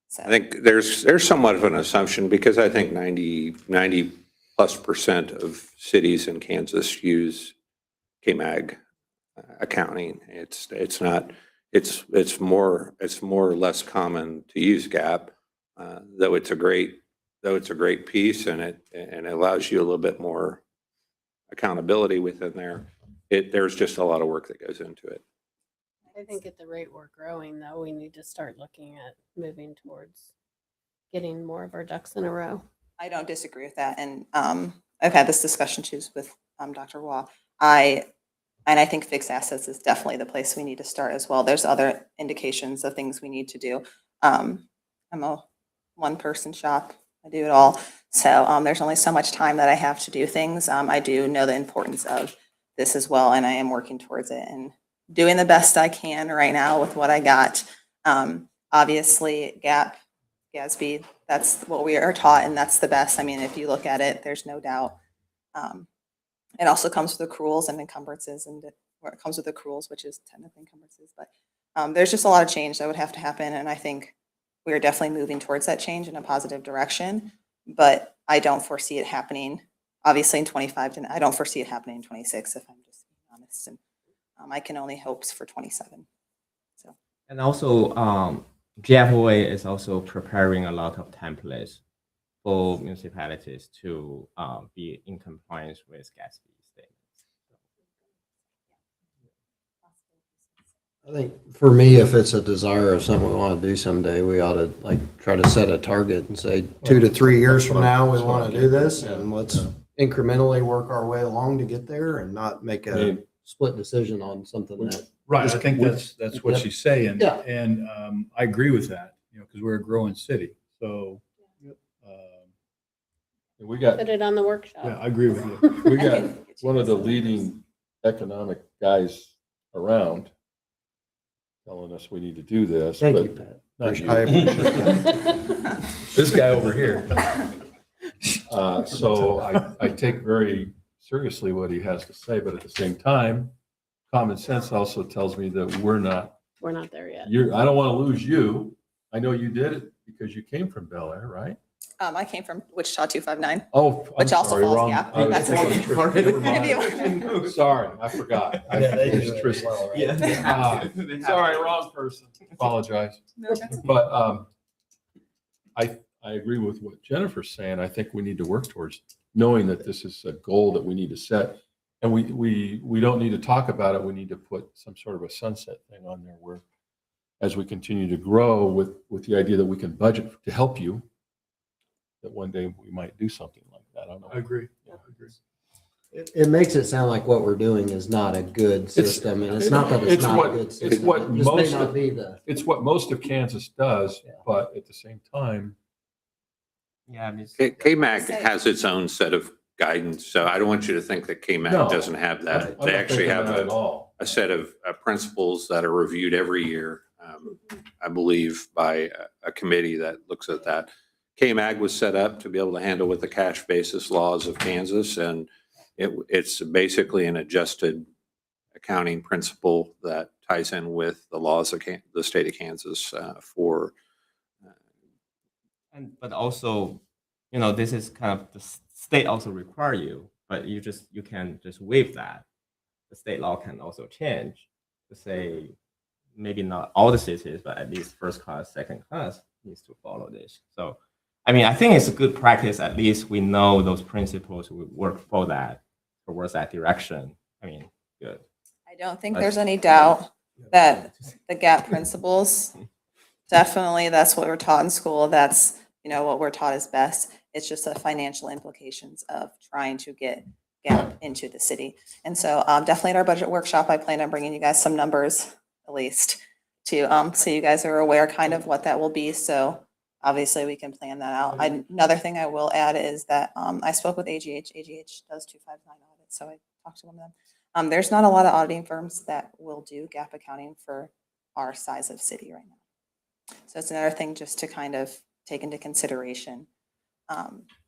So I think there's somewhat of an assumption because I think 90+% of cities in Kansas use KMAG accounting. It's more or less common to use GAAP, though it's a great piece and it allows you a little bit more accountability within there. There's just a lot of work that goes into it. I think at the rate we're growing, though, we need to start looking at moving towards getting more of our ducks in a row. I don't disagree with that. And I've had this discussion too with Dr. Waugh. I think fixed assets is definitely the place we need to start as well. There's other indications of things we need to do. I'm a one-person shop. I do it all. So there's only so much time that I have to do things. I do know the importance of this as well, and I am working towards it and doing the best I can right now with what I got. Obviously, GAAP, GASB, that's what we are taught, and that's the best. I mean, if you look at it, there's no doubt. It also comes with accruals and encumbrances, or it comes with accruals, which is technically encumbrances. But there's just a lot of change that would have to happen, and I think we are definitely moving towards that change in a positive direction, but I don't foresee it happening, obviously in 25, and I don't foresee it happening in 26, if I'm just being honest. And I can only hope for 27. So. And also, GFOA is also preparing a lot of templates for municipalities to be in compliance with Gatsby statements. I think for me, if it's a desire of something we want to do someday, we ought to like try to set a target and say 2 to 3 years from now, we want to do this and let's incrementally work our way along to get there and not make a split decision on something that. Right, I think that's what she's saying. Yeah. And I agree with that, because we're a growing city. So, We got, Put it on the workshop. yeah, I agree with you. we got one of the leading economic guys around telling us we need to do this. Thank but you, Pat. Not you. I appreciate that. This guy over here. So I take very seriously what he has to say, but at the same time, common sense also tells me that we're not, We're not there yet. I don't want to lose you. I know you did it because you came from Bel Air, right? I came from Wichita 259. Oh, I'm Which also sorry, falls, wrong. yeah. I was That's thinking okay. Never mind. Sorry, I forgot. It's Tristan. Sorry, wrong person. Apologize. But I agree with what Jennifer's saying. I think we need to work towards knowing that this is a goal that we need to set. And we don't need to talk about it. We need to put some sort of a sunset thing on there where as we continue to grow with the idea that we can budget to help you, that one day we might do something like that. I don't know. I agree. Yeah, I agree. It makes it sound like what we're doing is not a good system, and it's not that it's not a good system. It's what It just may most not of, be the. it's what most of Kansas does, Yeah. but at the same time, Yeah, I mean, KMAG has its own set of guidance, so I don't want you to think that KMAG No. doesn't have I'm that. not They actually thinking have that at all. a set of principles that are reviewed every year, I believe, by a committee that looks at that. KMAG was set up to be able to handle with the cash basis laws of Kansas, and it's basically an adjusted accounting principle that ties in with the laws of the state of Kansas for. but also, this is kind of the state also require you, but you can just waive that. The state law can also change to say maybe not all the cities, but at least first class, second class needs to follow this. So, I mean, I think it's a good practice. At least we know those principles will work for that, towards that direction. I mean, good. I don't think there's any doubt that the GAP principles, definitely that's what we're taught in school. That's, what we're taught is best. It's just the financial implications of trying to get GAP into the city. And so definitely at our budget workshop, I plan on bringing you guys some numbers at least to so you guys are aware kind of what that will be. So obviously we can plan that out. Another thing I will add is that I spoke with AGH. AGH does 259 audits, so I talked to one of them. There's not a lot of auditing firms that will do GAP accounting for our size of city right now. So it's another thing just to kind of take into consideration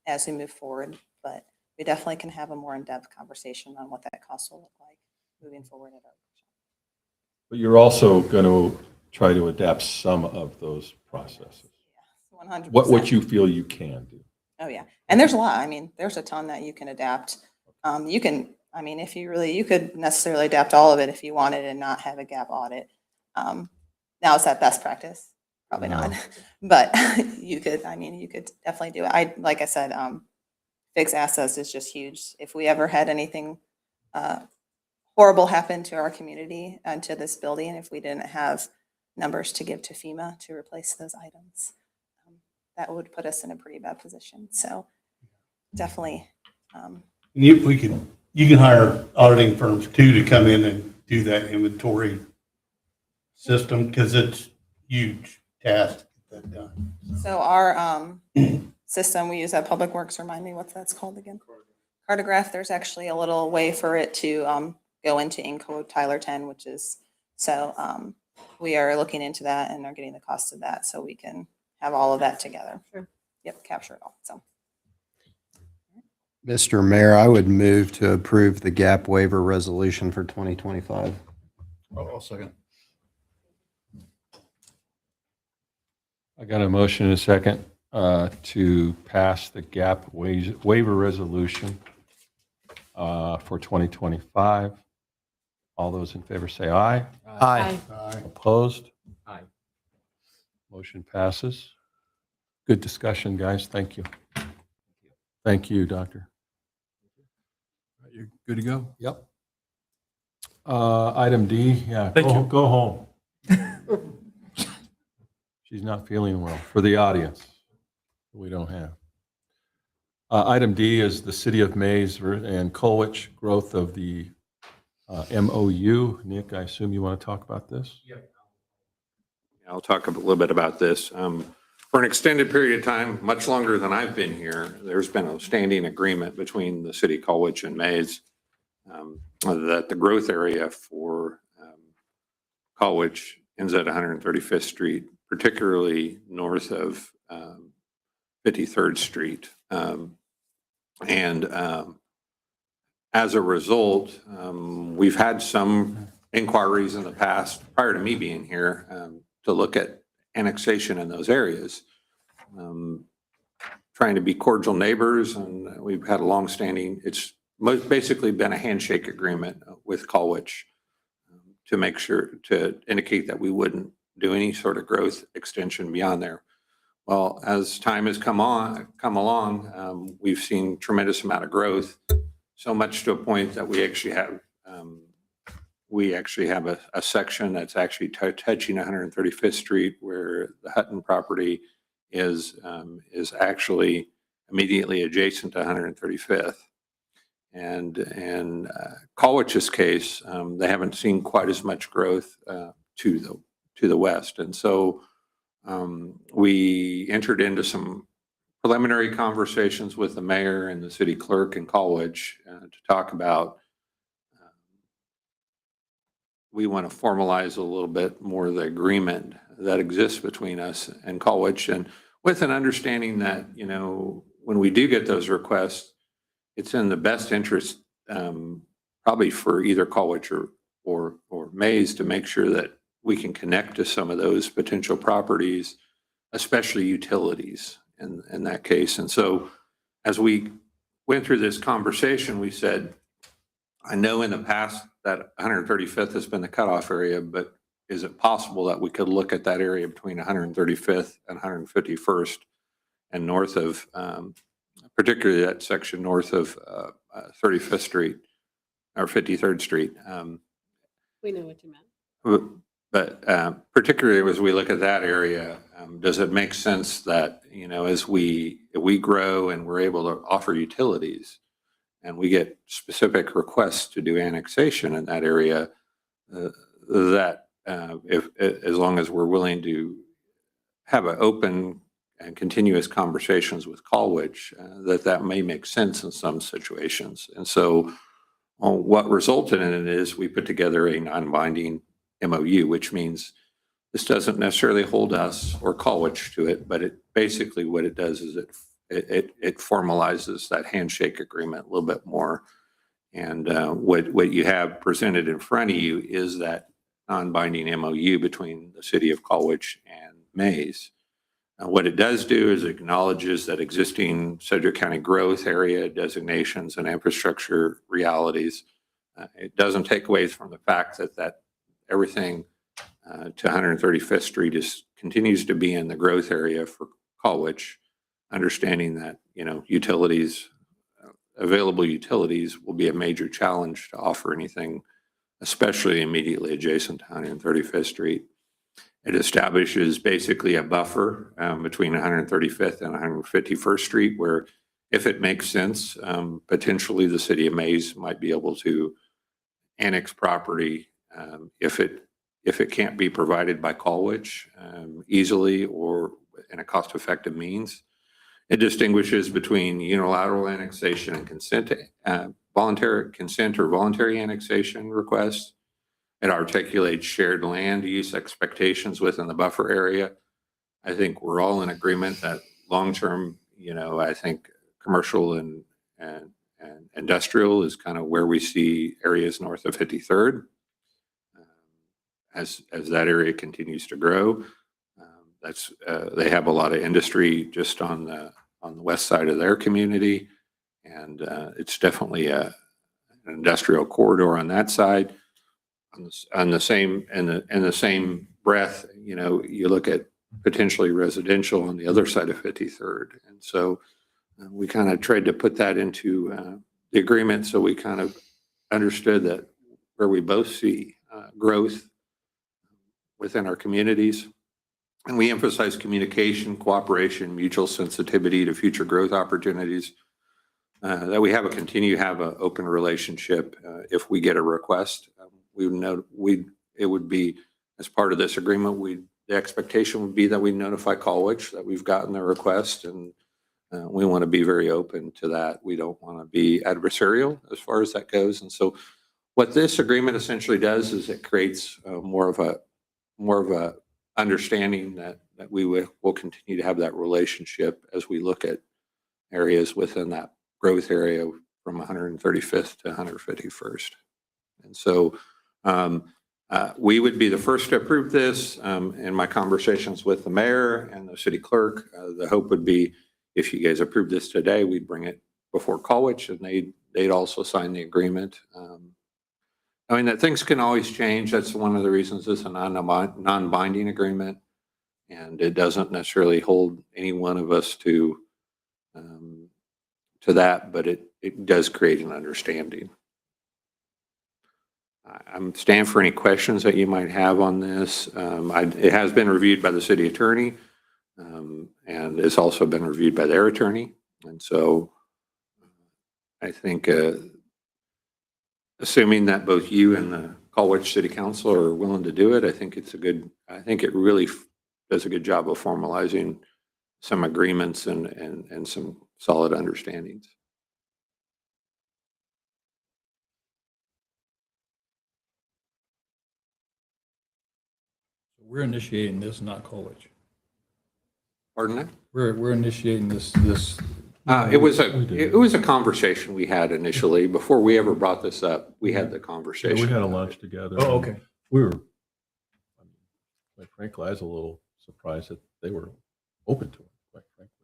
as we move forward. But we definitely can have a more in-depth conversation on what that cost will look like moving forward at our workshop. but you're also going to try to adapt some of those processes. 100%. What you feel you can do. Oh, yeah. And there's a lot. I mean, there's a ton that you can adapt. If you could necessarily adapt all of it if you wanted and not have a GAP audit. Now, is that best practice? Probably No. not. But you could definitely do it. Like I said, fixed assets is just huge. If we ever had anything horrible happen to our community and to this building, if we didn't have numbers to give to FEMA to replace those items, that would put us in a pretty bad position. So definitely. You can hire auditing firms too to come in and do that inventory system because it's huge task to get that done. So our system, we use at Public Works, remind me what that's called again? Cartograph. There's actually a little way for it to go into Encode Tyler 10, which is, so we are looking into that and are getting the cost of that so we can have all of that together. Sure. Yep, capture it all. So. Mr. Mayor, I would move to approve the gap waiver resolution for 2025. I'll second. I got a motion and a second to pass the gap waiver resolution for 2025. All those in favor say aye. Aye. Opposed? Aye. Motion passes. Good discussion, guys. Thank you. Thank you, Doctor. You're good to go? Yep. Item D, yeah. Thank you. Go home. She's not feeling well, for the audience. We don't have. Item D is the City of Maize and Colwich growth of the MOU. Nick, I assume you want to talk about this? I'll talk a little bit about this. For an extended period of time, much longer than I've been here, there's been a standing agreement between the city of Colwich and Maize that the growth area for Colwich ends at 135th Street, particularly north of 53rd Street. As a result, we've had some inquiries in the past, prior to me being here, to look at annexation in those areas. Trying to be cordial neighbors, and we've had a long-standing, it's basically been a handshake agreement with Colwich to make sure, to indicate that we wouldn't do any sort of growth extension beyond there. Well, as time has come along, we've seen tremendous amount of growth, so much to a point that we actually have a section that's actually touching 135th Street, where the Hutton property is actually immediately adjacent to 135th. And in Colwich's case, they haven't seen quite as much growth to the west, and so we entered into some preliminary conversations with the mayor and the city clerk in Colwich to talk about. We want to formalize a little bit more of the agreement that exists between us and Colwich, and with an understanding that, you know, when we do get those requests, it's in the best interest, probably for either Colwich or Maize, to make sure that we can connect to some of those potential properties, especially utilities in that case. And so as we went through this conversation, we said, I know in the past that 135th has been the cutoff area, but is it possible that we could look at that area between 135th and 151st and north of, particularly that section north of 35th Street or 53rd Street? We know what you meant. But particularly as we look at that area, does it make sense that, you know, as we grow and we're able to offer utilities, and we get specific requests to do annexation in that area, that if as long as we're willing to have an open and continuous conversations with Colwich, that may make sense in some situations. And so what resulted in it is we put together a non-binding MOU, which means this doesn't necessarily hold us or Colwich to it, but it basically what it does is it formalizes that handshake agreement a little bit more. And what you have presented in front of you is that non-binding MOU between the city of Colwich and Maize. What it does do is acknowledges that existing Sedgwick County growth area designations and infrastructure realities. It doesn't take away from the fact that everything to 135th Street continues to be in the growth area for Colwich, understanding that, you know, utilities, available utilities will be a major challenge to offer anything, especially immediately adjacent to 135th Street. It establishes basically a buffer between 135th and 151st Street, where if it makes sense, potentially the city of Maize might be able to annex property if it can't be provided by Colwich easily or in a cost-effective means. It distinguishes between unilateral annexation and consent, voluntary consent or voluntary annexation requests. It articulates shared land use expectations within the buffer area. I think we're all in agreement that long-term, you know, I think commercial and industrial is kind of where we see areas north of 53rd as that area continues to grow. they have a lot of industry just on the west side of their community. And it's definitely an industrial corridor on that side. In the same breath, you look at potentially residential on the other side of 53rd. And so we kind of tried to put that into the agreement, so we kind of understood that where we both see growth within our communities. And we emphasize communication, cooperation, mutual sensitivity to future growth opportunities, that we continue to have an open relationship. If we get a request, we would know, it would be, as part of this agreement, the expectation would be that we notify Colwich that we've gotten the request, and we want to be very open to that. We don't want to be adversarial as far as that goes. And so what this agreement essentially does is it creates more of a understanding that we will continue to have that relationship as we look at areas within that growth area from 135th to 151st. And so we would be the first to approve this. In my conversations with the mayor and the city clerk, the hope would be, if you guys approve this today, we'd bring it before Colwich, and they'd also sign the agreement. I mean, that things can always change. That's one of the reasons it's a non-binding agreement, and it doesn't necessarily hold any one of us to that, but it does create an understanding. I'm standing for any questions that you might have on this. It has been reviewed by the city attorney, and it's also been reviewed by their attorney. And so I think, assuming that both you and the Colwich City Council are willing to do it, I think it really does a good job of formalizing some agreements and some solid understandings. We're initiating this, not Colwich. Pardon that? We're initiating this. It was a conversation we had initially before we ever brought this up. We had the conversation. We had a lunch together. Oh, okay. We were, quite frankly, I was a little surprised that they were open to it, quite frankly.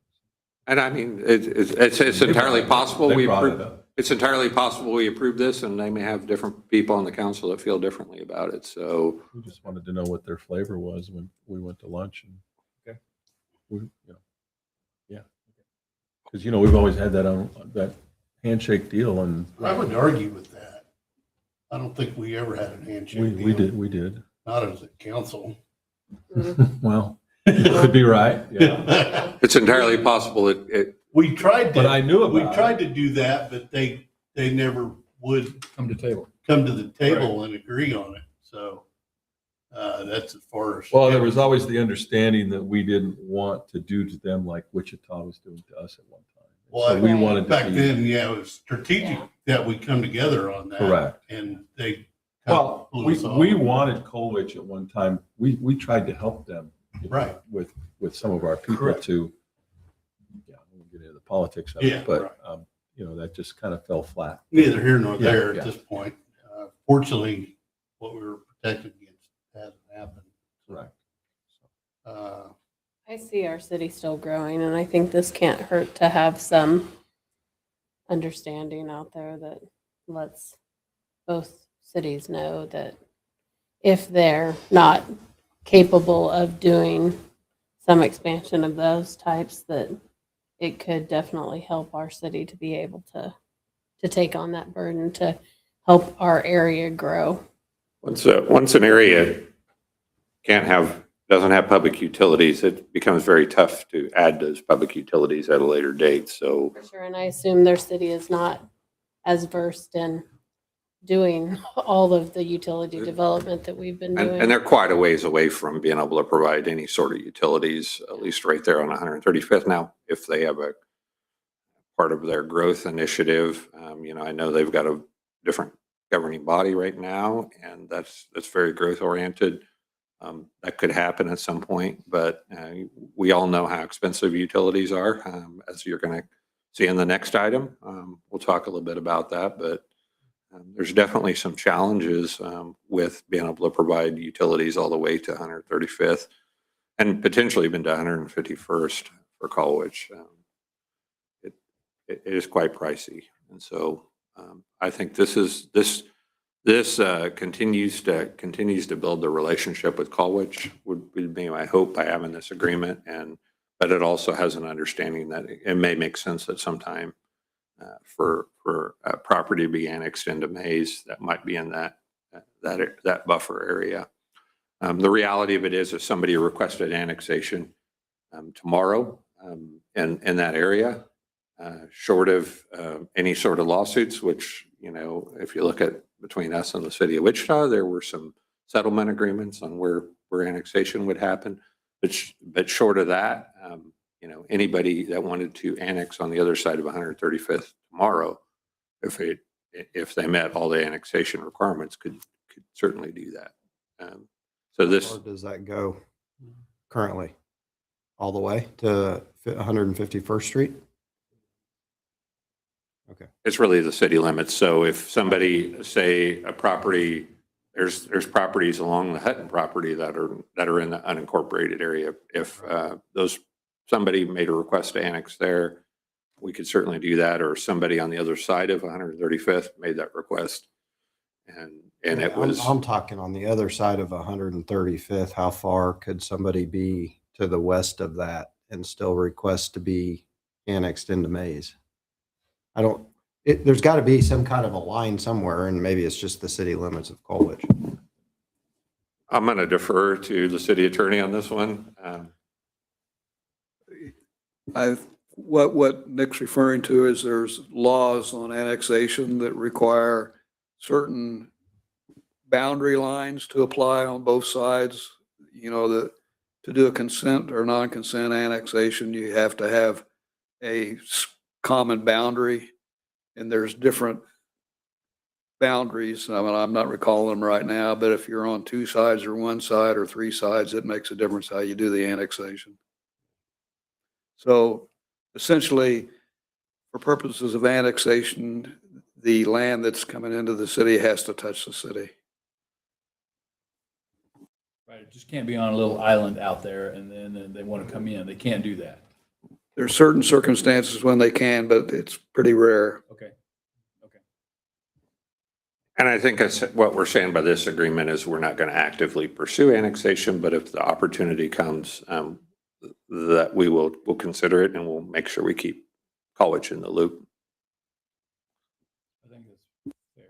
And I mean, it's entirely possible They brought it up. it's entirely possible we approve this, and they may have different people on the council that feel differently about it. So We just wanted to know what their flavor was when we went to lunch. And Okay. Yeah. Because, we've always had that handshake deal, and I would argue with that. I don't think we ever had a handshake we deal. we did. Not as a council. Well, you could be right. Yeah. it's entirely possible We tried But to, I knew we about tried to do that, but they never would Come to table. come to the table and agree on it. So that's as far as. Well, there was always the understanding that we didn't want to do to them like Wichita was doing to us at one time. Well, So we wanted to back be then, yeah, it was strategic that we come together on that. correct. And they. Well, blew we us off. wanted Colwich at one time. We tried to help them, Right. with some of our people Correct. to, I won't get into the politics of Yeah, it, but right. that just kind of fell flat. Neither here nor there Yeah. at this point. Fortunately, what we were protected against hasn't happened. Right. I see our city still growing, and I think this can't hurt to have some understanding out there that lets both cities know that if they're not capable of doing some expansion of those types, that it could definitely help our city to be able to take on that burden to help our area grow. once an area doesn't have public utilities, it becomes very tough to add those public utilities at a later date. So For sure, and I assume their city is not as versed in doing all of the utility development that we've been And doing. they're quite a ways away from being able to provide any sort of utilities, at least right there on 135th. Now, if they have a part of their growth initiative, I know they've got a different governing body right now, and that's very growth oriented. That could happen at some point, but we all know how expensive utilities are, as you're going to see in the next item. We'll talk a little bit about that, but there's definitely some challenges with being able to provide utilities all the way to 135th. and potentially even to 151st for Colwich. It is quite pricey. And so I think this continues to build the relationship with Colwich would be my hope by having this agreement. But it also has an understanding that it may make sense that sometime for property to be annexed into Maize that might be in that buffer area. The reality of it is if somebody requested annexation tomorrow in that area, short of any sort of lawsuits, which, if you look at between us and the city of Wichita, there were some settlement agreements on where annexation would happen. But short of that, anybody that wanted to annex on the other side of 135th tomorrow, if they met all the annexation requirements, could certainly do that. So this. Or does that go currently? All the way to 151st Street? Okay. It's really the city limits. So if somebody, say a property, there's properties along the Hutton property that are in the unincorporated area. If somebody made a request to annex there, we could certainly do that. Or somebody on the other side of 135th made that request. And it was. I'm talking on the other side of 135th. How far could somebody be to the west of that and still request to be annexed into Maize? There's got to be some kind of a line somewhere, and maybe it's just the city limits of Colwich. I'm going to defer to the city attorney on this one. What Nick's referring to is there's laws on annexation that require certain boundary lines to apply on both sides. To do a consent or non-consent annexation, you have to have a common boundary, and there's different boundaries. I mean, I'm not recalling them right now, but if you're on two sides or one side or three sides, it makes a difference how you do the annexation. So essentially, for purposes of annexation, the land that's coming into the city has to touch the city. Right, it just can't be on a little island out there and then they want to come in. They can't do that. There's certain circumstances when they can, but it's pretty rare. Okay. And I think what we're saying by this agreement is we're not going to actively pursue annexation, but if the opportunity comes, that we'll consider it and we'll make sure we keep Colwich in the loop. I think that's fair.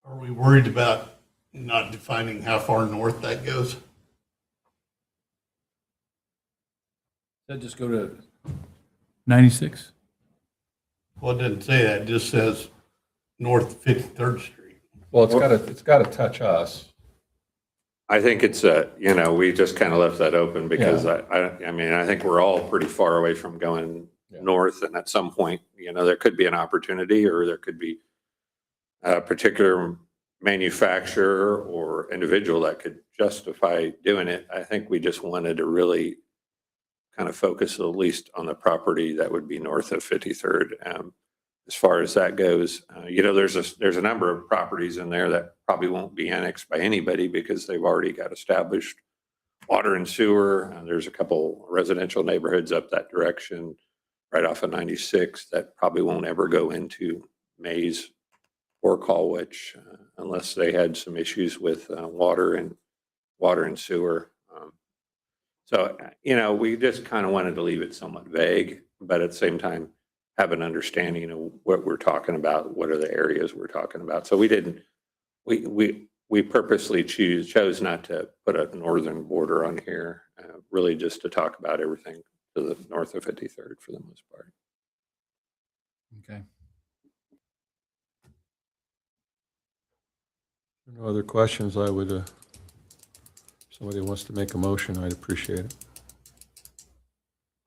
Are we worried about not defining how far north that goes? Does that just go to 96? Well, it doesn't say that. It just says North 53rd Street. Well, it's got to touch us. I think it's we just kind of left that open because I mean, I think we're all pretty far away from going north, and at some point, there could be an opportunity, or there could be a particular manufacturer or individual that could justify doing it. I think we just wanted to really kind of focus at least on the property that would be north of 53rd. As far as that goes, there's a number of properties in there that probably won't be annexed by anybody because they've already got established water and sewer. There's a couple residential neighborhoods up that direction right off of 96 that probably won't ever go into Maize or Colwich unless they had some issues with water and sewer. So, we just kind of wanted to leave it somewhat vague, but at the same time, have an understanding of what we're talking about, what are the areas we're talking about. So we purposely chose not to put a northern border on here, really just to talk about everything to the north of 53rd for the most part. Okay. No other questions? I would, if somebody wants to make a motion, I'd appreciate it.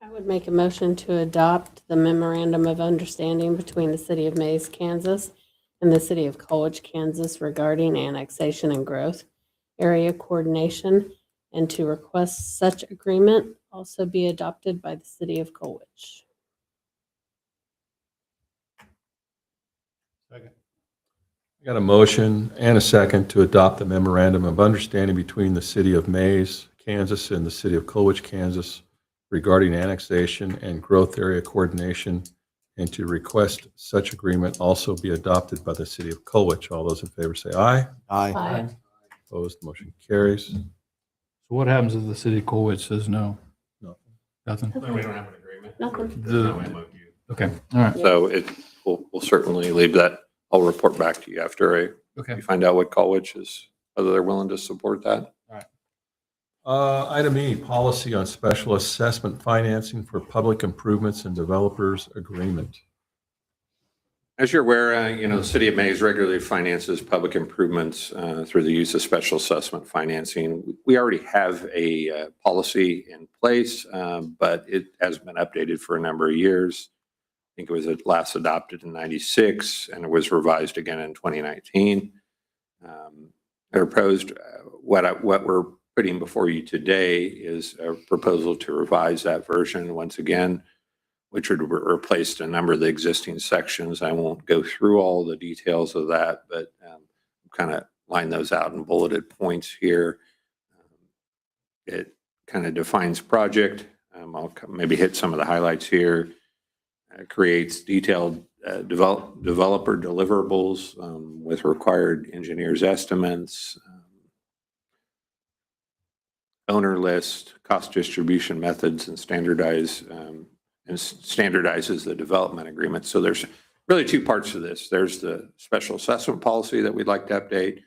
I would make a motion to adopt the memorandum of understanding between the city of Maize, Kansas and the city of Colwich, Kansas regarding annexation and growth area coordination, and to request such agreement also be adopted by the city of Colwich. Second. I got a motion and a second to adopt the memorandum of understanding between the city of Maize, Kansas and the City of Colwich, Kansas regarding annexation and growth area coordination, and to request such agreement also be adopted by the City of Colwich. All those in favor say aye. Aye. Opposed, motion carries. So what happens if the city of Colwich says no? No. Nothing? Then we don't have an agreement. Nothing. Okay, all right. So we'll certainly leave that. I'll report back to you after Okay. we find out what Colwich is, whether they're willing to support that. Item E, policy on special assessment financing for public improvements and developers agreement. As you're aware, the city of Maize regularly finances public improvements through the use of special assessment financing. We already have a policy in place, but it has been updated for a number of years. I think it was last adopted in '96, and it was revised again in 2019. Proposed, what we're putting before you today is a proposal to revise that version once again, which would replace a number of the existing sections. I won't go through all the details of that, but kind of line those out in bulleted points here. It kind of defines project. I'll maybe hit some of the highlights here. Creates detailed developer deliverables with required engineers' estimates, owner list, cost distribution methods, and standardizes the development agreement. So there's really two parts to this. There's the special assessment policy that we'd like to update,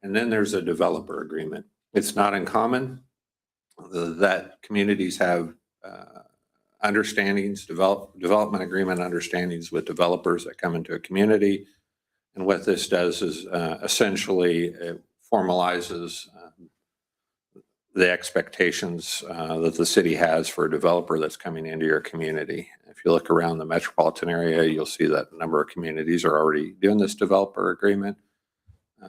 and then there's a developer agreement. It's not uncommon that communities have understandings, development agreement understandings with developers that come into a community. And what this does is essentially it formalizes the expectations that the city has for a developer that's coming into your community. If you look around the metropolitan area, you'll see that a number of communities are already doing this developer agreement.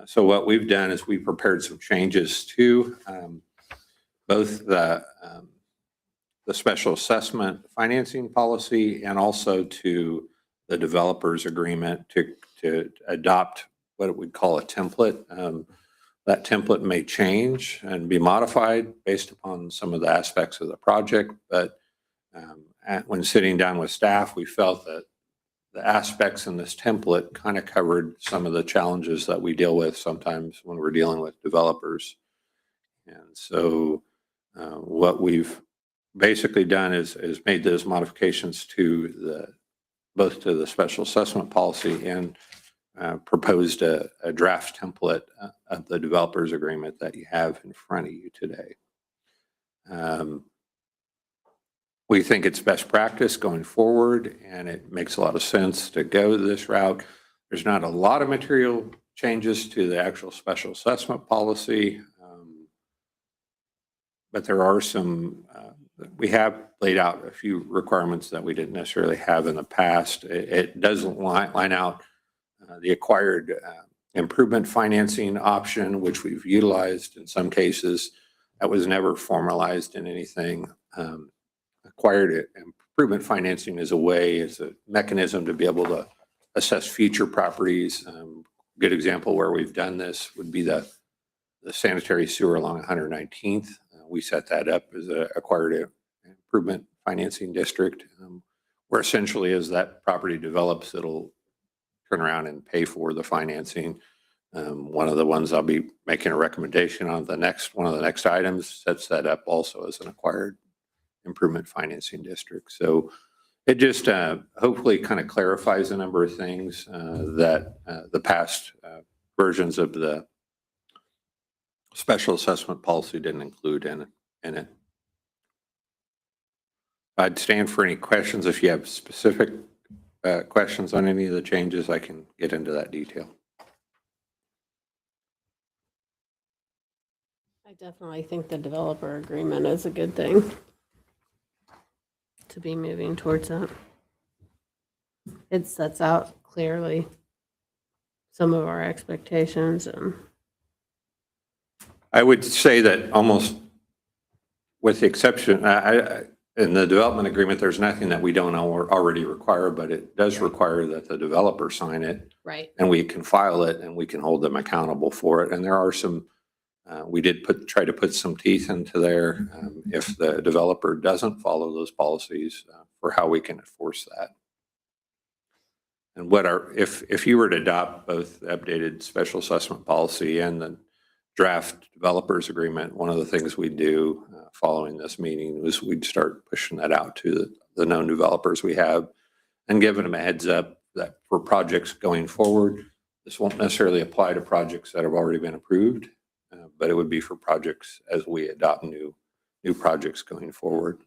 So what we've done is we prepared some changes to both the special assessment financing policy and also to the developers agreement to adopt what we call a template. That template may change and be modified based upon some of the aspects of the project, but when sitting down with staff, we felt that the aspects in this template kind of covered some of the challenges that we deal with sometimes when we're dealing with developers. And so what we've basically done is made those modifications to both to the special assessment policy and proposed a draft template of the developers agreement that you have in front of you today. We think it's best practice going forward, and it makes a lot of sense to go this route. There's not a lot of material changes to the actual special assessment policy, but there are some, we have laid out a few requirements that we didn't necessarily have in the past. It doesn't line out the acquired improvement financing option, which we've utilized in some cases. That was never formalized in anything. Acquired improvement financing is a mechanism to be able to assess future properties. Good example where we've done this would be the sanitary sewer along 119th. We set that up as an acquired improvement financing district, where essentially as that property develops, it'll turn around and pay for the financing. One of the ones I'll be making a recommendation on one of the next items sets that up also as an acquired improvement financing district. So it just hopefully kind of clarifies a number of things that the past versions of the special assessment policy didn't include in it. I'd stand for any questions. If you have specific questions on any of the changes, I can get into that detail. I definitely think the developer agreement is a good thing to be moving towards that. It sets out clearly some of our expectations and I would say that almost with the exception, in the development agreement, there's nothing that we don't already require, but it does require that the developer sign it. right. And we can file it and we can hold them accountable for it. And there are some We did try to put some teeth into there if the developer doesn't follow those policies for how we can enforce that. And if you were to adopt both the updated special assessment policy and the draft developers agreement, one of the things we'd do following this meeting was we'd start pushing that out to the known developers we have and giving them a heads up that for projects going forward, this won't necessarily apply to projects that have already been approved, but it would be for projects as we adopt new projects going forward.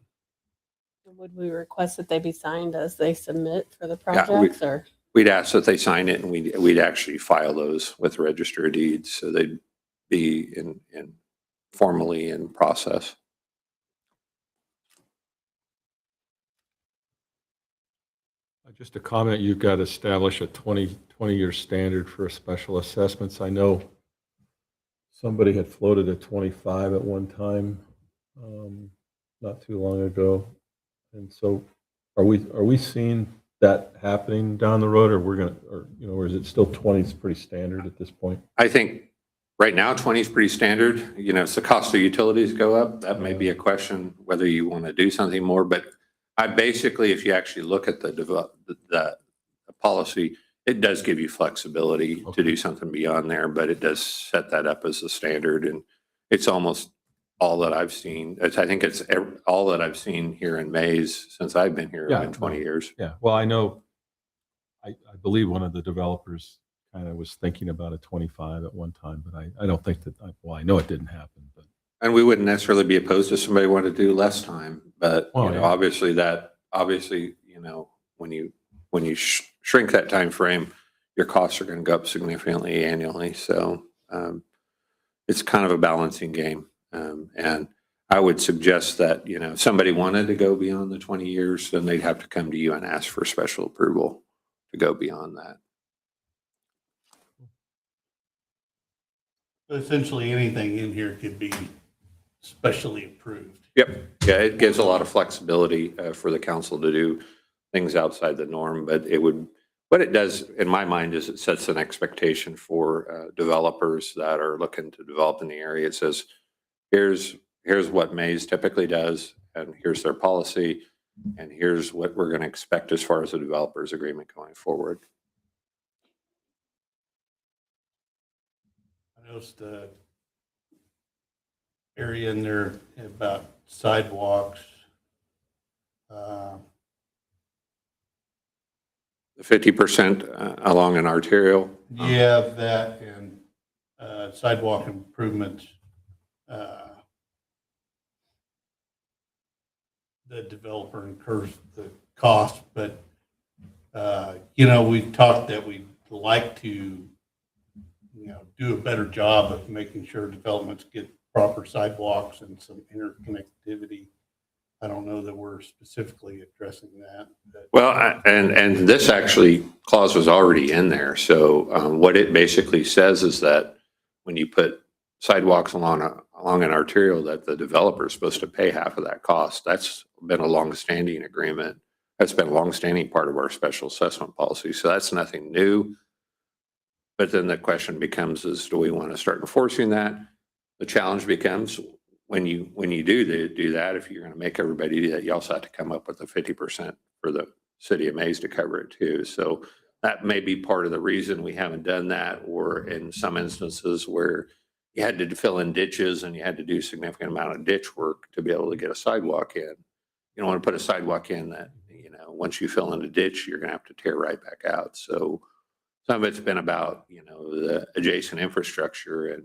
Would we request that they be signed as they submit for the Yeah, projects or? We'd ask that they sign it, and we'd actually file those with the Register of Deeds, so they'd be in formally in process. Just a comment, you've got to establish a 20-year standard for special assessments. I know somebody had floated a 25 at one time, not too long ago. And so are we seeing that happening down the road, or is it still 20 is pretty standard at this point? I think right now 20 is pretty standard. As the cost of utilities go up, that may be a question whether you want to do something more. But I basically, if you actually look at the policy, it does give you flexibility to do something beyond there, but it does set that up as a standard, and it's almost all that I've seen. I think it's all that I've seen here in Maize since I've been here in 20 years. Yeah, well, I know, I believe one of the developers kind of was thinking about a 25 at one time, but I don't think that, I know it didn't happen, but. And we wouldn't necessarily be opposed to somebody wanting to do less time, but Oh, yeah. obviously, when you shrink that time frame, your costs are going to go up significantly annually. So it's kind of a balancing game. And I would suggest that, if somebody wanted to go beyond the 20 years, then they'd have to come to you and ask for special approval to go beyond that. Essentially, anything in here could be specially approved. Yep. Yeah, it gives a lot of flexibility for the council to do things outside the norm, but what it does in my mind is it sets an expectation for developers that are looking to develop in the area. It says, here's what Maize typically does, and here's their policy, and here's what we're going to expect as far as the developers agreement going forward. I noticed the area in there about sidewalks. The 50% along an arterial. Yeah, that and sidewalk improvements. The developer incurs the cost, but we've talked that we'd like to do a better job of making sure developments get proper sidewalks and some interconnectivity. I don't know that we're specifically addressing that. Well, and this actually clause was already in there. So what it basically says is that when you put sidewalks along an arterial, that the developer is supposed to pay half of that cost. That's been a long-standing agreement. That's been a long-standing part of our special assessment policy. So that's nothing new. But then the question becomes is, do we want to start enforcing that? The challenge becomes when you do that, if you're going to make everybody do that, you also have to come up with the 50% for the city of Maize to cover it too. So that may be part of the reason we haven't done that, or in some instances where you had to fill in ditches and you had to do significant amount of ditch work to be able to get a sidewalk in. You don't want to put a sidewalk in that, once you fill in a ditch, you're going to have to tear right back out. So some of it's been about, the adjacent infrastructure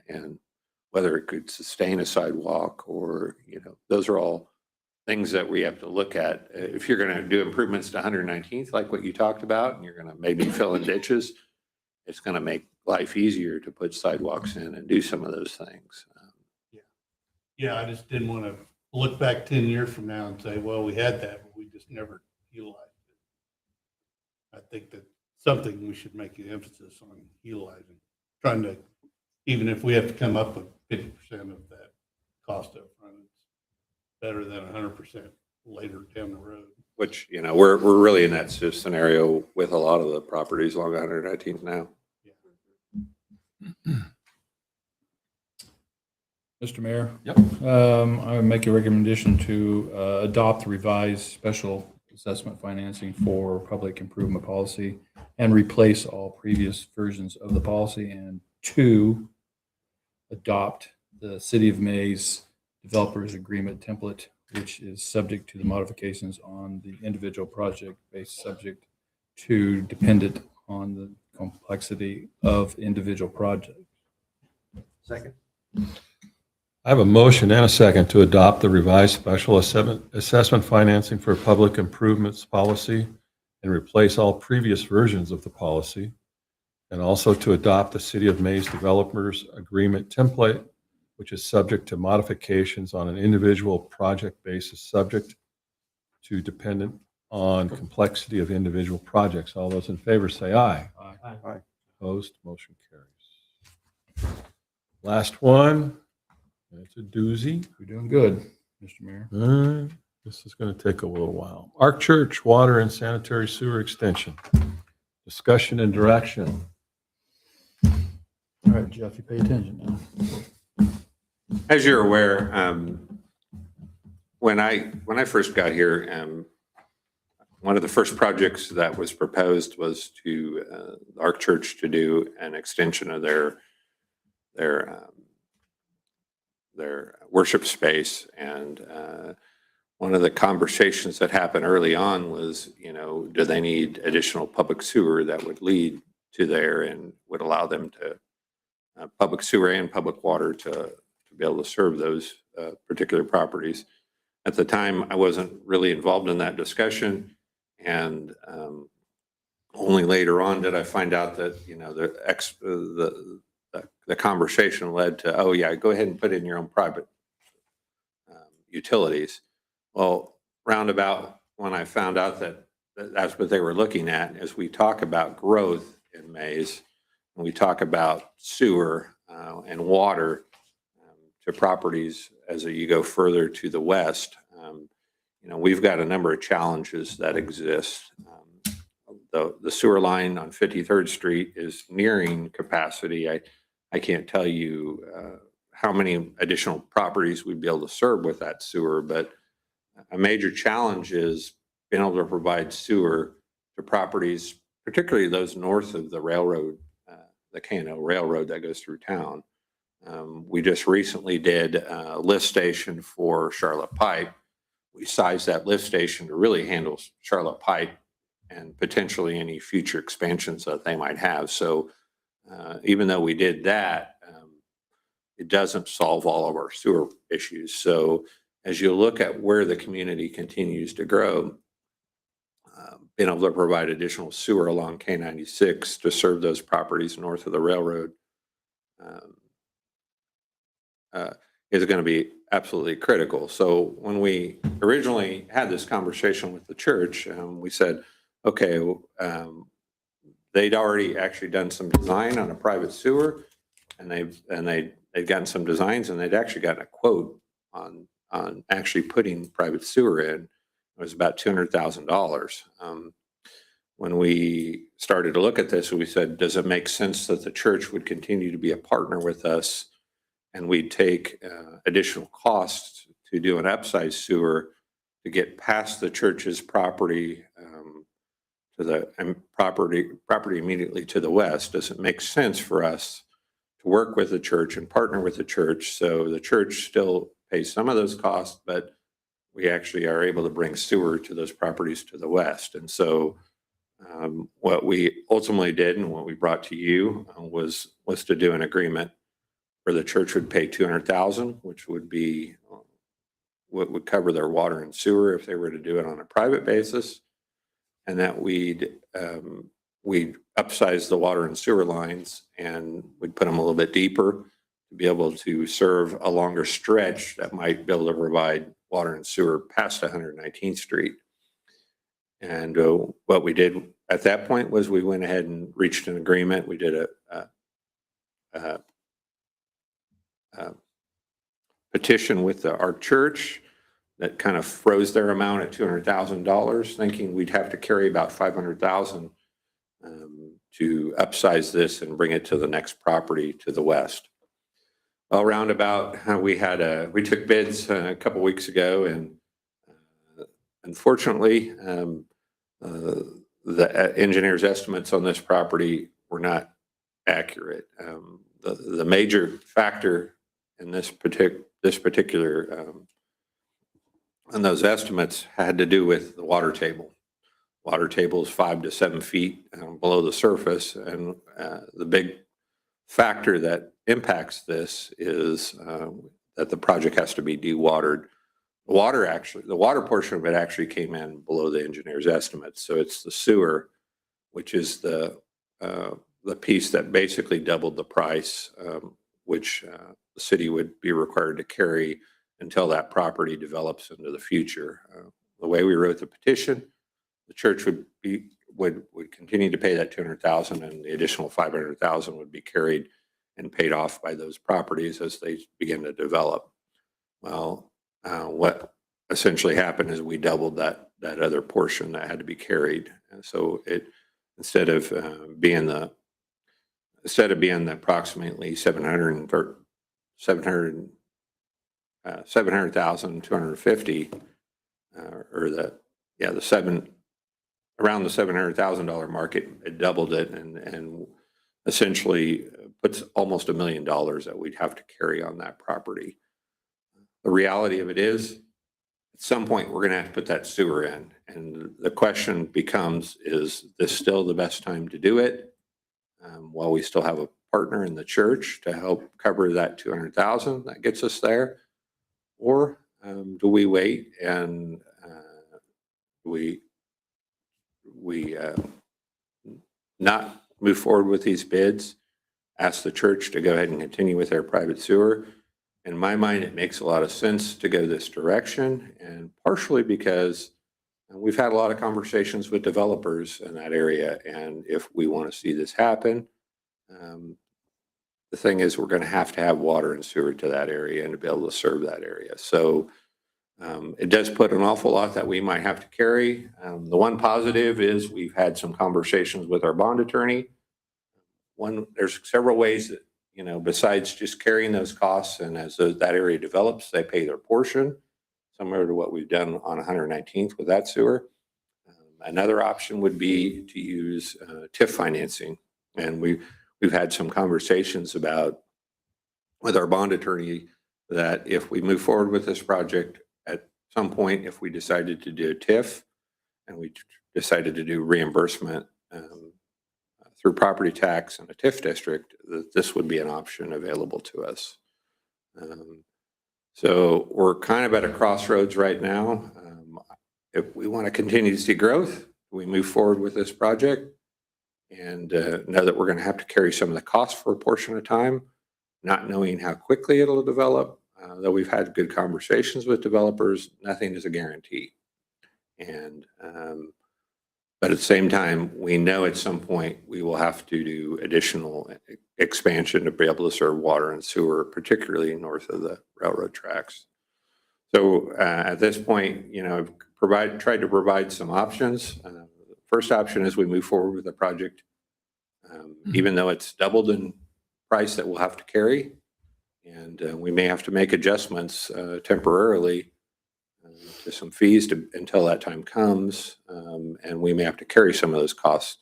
and whether it could sustain a sidewalk or, those are all things that we have to look at. If you're going to do improvements to 119th, like what you talked about, and you're going to maybe fill in ditches, it's going to make life easier to put sidewalks in and do some of those things. Yeah, I just didn't want to look back 10 years from now and say, well, we had that, but we just never utilized it. I think that's something we should make an emphasis on utilizing, trying to, even if we have to come up with 50% of that cost up front, it's better than 100% later down the road. Which, we're really in that scenario with a lot of the properties along 119th now. Mr. Mayor? Yep. I would make a recommendation to adopt the revised special assessment financing for public improvement policy and replace all previous versions of the policy, and two, adopt the City of Maize Developers Agreement template, which is subject to the modifications on the individual project based subject to dependent on the complexity of individual project. Second. I have a motion and a second to adopt the revised special assessment financing for public improvements policy and replace all previous versions of the policy, and also to adopt the City of Maize Developers Agreement template, which is subject to modifications on an individual project basis, subject to dependent on complexity of individual projects. All those in favor say aye. Aye. Opposed, motion carries. Last one. It's a doozy. We're doing good, Mr. Mayor. This is going to take a little while. Ark Church Water and Sanitary Sewer Extension. Discussion and direction. All right, Jeff, you pay attention now. As you're aware, when I first got here, one of the first projects that was proposed was to Ark Church to do an extension of their worship space. And one of the conversations that happened early on was, do they need additional public sewer that would lead to there and would allow them to public sewer and public water to be able to serve those particular properties. At the time, I wasn't really involved in that discussion, and only later on did I find out that the conversation led to, oh yeah, go ahead and put in your own private utilities. Well, roundabout when I found out that that's what they were looking at, as we talk about growth in Maize, and we talk about sewer and water to properties as you go further to the west, we've got a number of challenges that exist. The sewer line on 53rd Street is nearing capacity. I can't tell you how many additional properties we'd be able to serve with that sewer, but a major challenge is being able to provide sewer to properties, particularly those north of the railroad, the K&O Railroad that goes through town. We just recently did a lift station for Charlotte Pipe. We sized that lift station to really handle Charlotte Pipe and potentially any future expansions that they might have. So even though we did that, it doesn't solve all of our sewer issues. So as you look at where the community continues to grow, being able to provide additional sewer along K96 to serve those properties north of the railroad is going to be absolutely critical. So when we originally had this conversation with the church, we said, okay, they'd already actually done some design on a private sewer, and they'd gotten some designs, and they'd actually gotten a quote on actually putting private sewer in. It was about $200,000. When we started to look at this, we said, does it make sense that the church would continue to be a partner with us, and we'd take additional costs to do an upsize sewer to get past the church's property to the property immediately to the west? Does it make sense for us to work with the church and partner with the church, so the church still pays some of those costs, but we actually are able to bring sewer to those properties to the west? And so what we ultimately did and what we brought to you was to do an agreement where the church would pay $200,000, which would be what would cover their water and sewer if they were to do it on a private basis, and that we'd upsize the water and sewer lines and we'd put them a little bit deeper to be able to serve a longer stretch that might be able to provide water and sewer past 119th Street. And what we did at that point was we went ahead and reached an agreement. We did a petition with the Ark Church that kind of froze their amount at $200,000, thinking we'd have to carry about $500,000 to upsize this and bring it to the next property to the west. Well, roundabout, we took bids a couple weeks ago, and unfortunately, the engineer's estimates on this property were not accurate. The major factor in this particular and those estimates had to do with the water table. Water table is 5 to 7 feet below the surface, and the big factor that impacts this is that the project has to be dewatered. The water portion of it actually came in below the engineer's estimates. So it's the sewer, which is the piece that basically doubled the price, which the city would be required to carry until that property develops into the future. The way we wrote the petition, the church would continue to pay that $200,000, and the additional $500,000 would be carried and paid off by those properties as they begin to develop. Well, what essentially happened is we doubled that other portion that had to be carried, and so instead of being the approximately $700,250, around the $700,000 mark, it doubled it, and essentially puts almost $1 million that we'd have to carry on that property. The reality of it is, at some point, we're going to have to put that sewer in, and the question becomes: is this still the best time to do it? While we still have a partner in the church to help cover that $200,000 that gets us there, or do we wait and we not move forward with these bids, ask the church to go ahead and continue with their private sewer? In my mind, it makes a lot of sense to go this direction, and partially because we've had a lot of conversations with developers in that area, and if we want to see this happen, the thing is, we're going to have water and sewer to that area and to be able to serve that area. So it does put an awful lot that we might have to carry. The one positive is we've had some conversations with our bond attorney. There's several ways that, besides just carrying those costs, and as that area develops, they pay their portion, similar to what we've done on 119th with that sewer. Another option would be to use TIF financing, and we've had some conversations with our bond attorney that if we move forward with this project, at some point, if we decided to do a TIF and we decided to do reimbursement through property tax in a TIF district, that this would be an option available to us. So we're kind of at a crossroads right now. If we want to continue to see growth, we move forward with this project and know that we're going to have to carry some of the costs for a portion of time, not knowing how quickly it'll develop. Though we've had good conversations with developers, nothing is a guarantee. But at the same time, we know at some point we will have to do additional expansion to be able to serve water and sewer, particularly north of the railroad tracks. So at this point, I've tried to provide some options. First option is we move forward with the project, even though it's doubled in price that we'll have to carry. And we may have to make adjustments temporarily to some fees until that time comes. And we may have to carry some of those costs.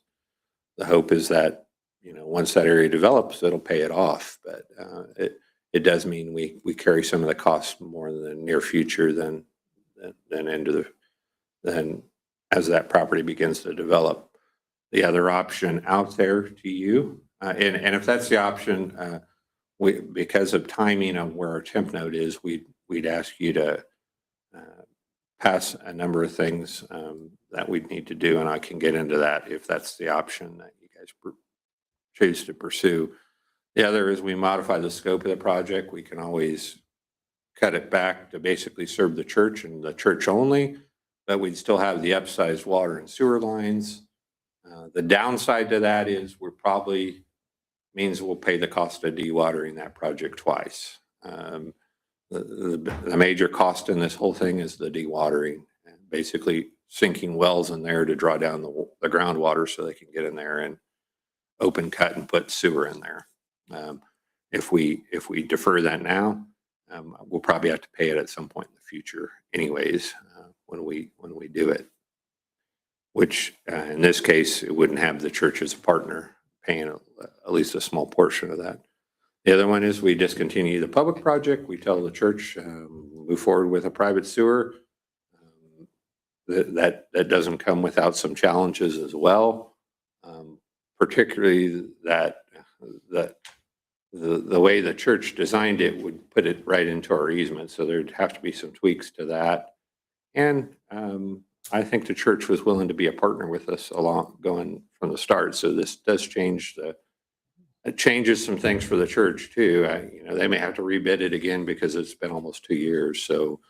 The hope is that, once that area develops, it'll pay it off. But it does mean we carry some of the costs more in the near future than as that property begins to develop. The other option out there to you, and if that's the option, because of timing of where our temp note is, we'd ask you to pass a number of things that we'd need to do, and I can get into that if that's the option that you guys choose to pursue. The other is we modify the scope of the project. We can always cut it back to basically serve the church and the church only, but we'd still have the upsized water and sewer lines. The downside to that is means we'll pay the cost of dewatering that project twice. The major cost in this whole thing is the dewatering, and basically sinking wells in there to draw down the groundwater so they can get in there and open cut and put sewer in there. if we defer that now, we'll probably have to pay it at some point in the future anyways, when we do it. Which, in this case, it wouldn't have the church as a partner paying at least a small portion of that. The other one is we discontinue the public project. We tell the church, move forward with a private sewer. That doesn't come without some challenges as well. Particularly that the way the church designed it would put it right into our easement. So there'd have to be some tweaks to that. And I think the church was willing to be a partner with us along going from the start. So this does change it changes some things for the church too. They may have to rebid it again because it's been almost 2 years. So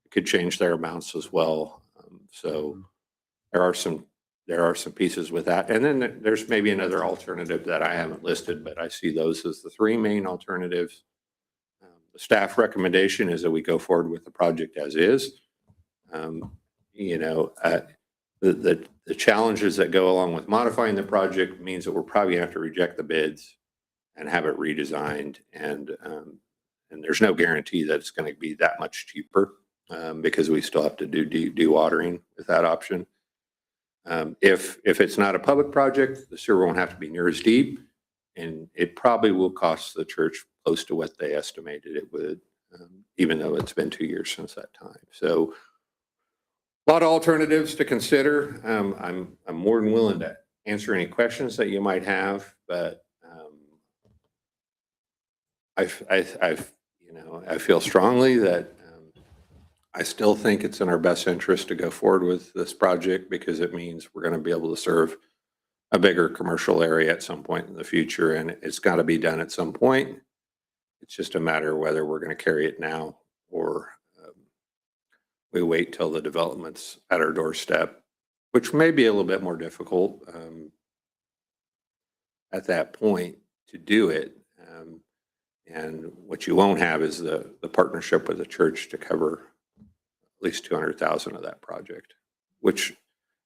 it could change their amounts as well. So there are some pieces with that. And then there's maybe another alternative that I haven't listed, but I see those as the 3 main alternatives. The staff recommendation is that we go forward with the project as is. The challenges that go along with modifying the project means that we're probably gonna have to reject the bids and have it redesigned. And there's no guarantee that it's going to be that much cheaper because we still have to do dewatering with that option. If it's not a public project, the sewer won't have to be near as deep, and it probably will cost the church close to what they estimated it would, even though it's been 2 years since that time. So a lot of alternatives to consider. I'm more than willing to answer any questions that you might have, but I feel strongly that I still think it's in our best interest to go forward with this project because it means we're going to be able to serve a bigger commercial area at some point in the future, and it's got to be done at some point. It's just a matter of whether we're going to carry it now or we wait till the development's at our doorstep, which may be a little bit more difficult at that point to do it. And what you won't have is the partnership with the church to cover at least 200,000 of that project, which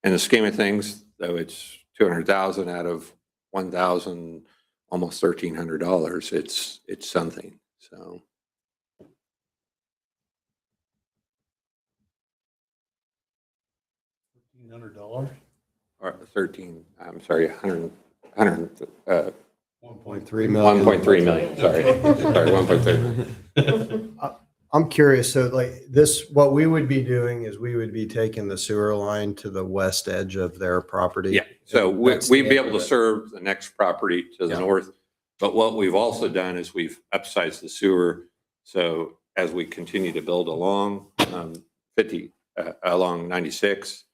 in the scheme of things, though it's 200,000 out of 1,000, almost $1,300, it's something. So. $1,500? Or 13, I'm sorry, 100, 1.3 million. 1.3 million, sorry. Sorry, 1.3. I'm curious, so like this, what we would be doing is we would be taking the sewer line to the west edge of their property. Yeah, so That's we'd the be end able of to it. serve the next property to the Yeah. north. But what we've also done is we've upsized the sewer. So as we continue to build along along 96,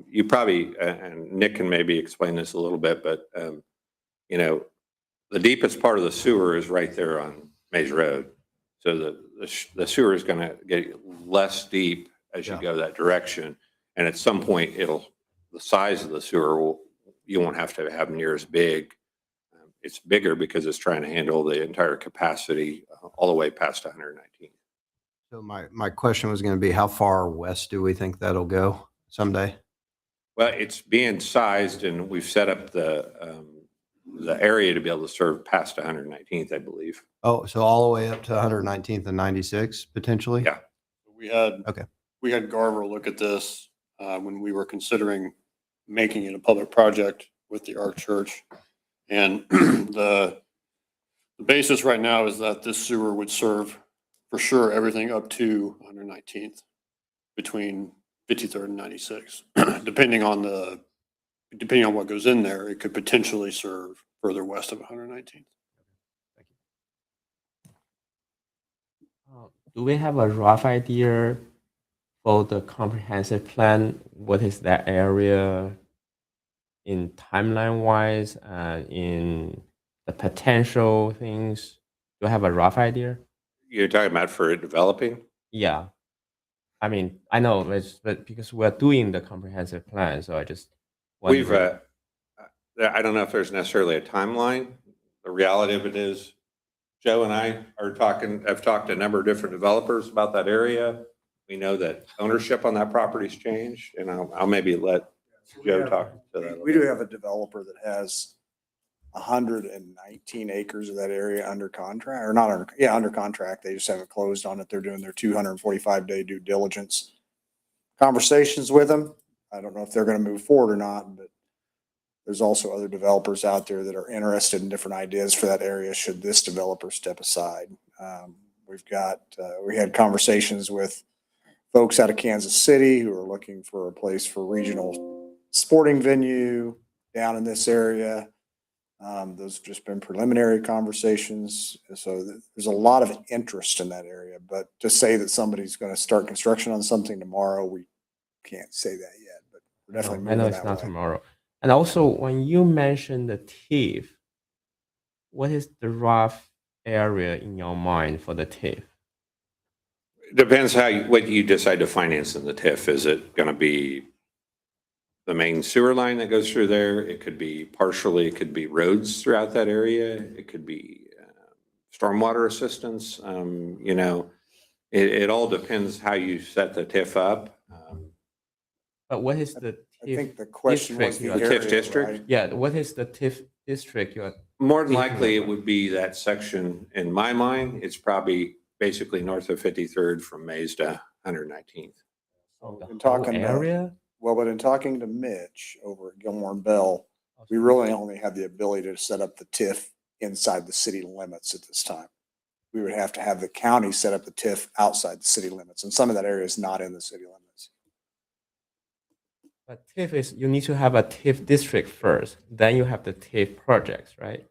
you probably, and Nick can maybe explain this a little bit, but the deepest part of the sewer is right there on Maize Road. So the sewer is going to get less deep as you go that direction. And at some point, the size of the sewer, you won't have to have near as big. It's bigger because it's trying to handle the entire capacity all the way past 119. So my question was going to be, how far west do we think that'll go someday? Well, it's being sized, and we've set up the area to be able to serve past 119th, I believe. Oh, so all the way up to 119th and 96 potentially? Yeah. We had Okay. Garver look at this when we were considering making it a public project with the Ark Church. And the basis right now is that this sewer would serve for sure everything up to 119th between 53rd and 96. Depending on what goes in there, it could potentially serve further west of 119th. Do we have a rough idea for the comprehensive plan? What is that area in timeline wise and in the potential things? Do you have a rough idea? You're talking about for it developing? Yeah. I mean, I know, but because we're doing the comprehensive plan, so I just We've, wonder- I don't know if there's necessarily a timeline. The reality of it is, Joe and I have talked to a number of different developers about that area. We know that ownership on that property's changed, and I'll maybe let Joe talk to that. We do have a developer that has 119 acres of that area under contract, or not under, yeah, under contract. They just haven't closed on it. They're doing their 245-day due diligence. Conversations with them. I don't know if they're going to move forward or not, but there's also other developers out there that are interested in different ideas for that area should this developer step aside. We had conversations with folks out of Kansas City who are looking for a place for regional sporting venue down in this area. Those have just been preliminary conversations. So there's a lot of interest in that area, but to say that somebody's going to start construction on something tomorrow, we can't say that yet, but we're definitely I know moving it's that not way. tomorrow. And also, when you mention the TIF, what is the rough area in your mind for the TIF? Depends what you decide to finance in the TIF. Is it going to be the main sewer line that goes through there? It could be partially, it could be roads throughout that area. It could be stormwater assistance. It all depends how you set the TIF up. But what is the I TIF think the question was district? the The TIF area, district? right? Yeah, what is the TIF district you're More than Thinking likely, it about. would be that section, in my mind, it's probably basically north of 53rd from Maize to 119th. the In whole talking to- area? Well, but in talking to Mitch over at Gilmore and Bell, we really only have the ability to set up the TIF inside the city limits at this time. We would have to have the county set up the TIF outside the city limits, and some of that area is not in the city limits. But TIF is, you need to have a TIF district first, then you have the TIF projects, right?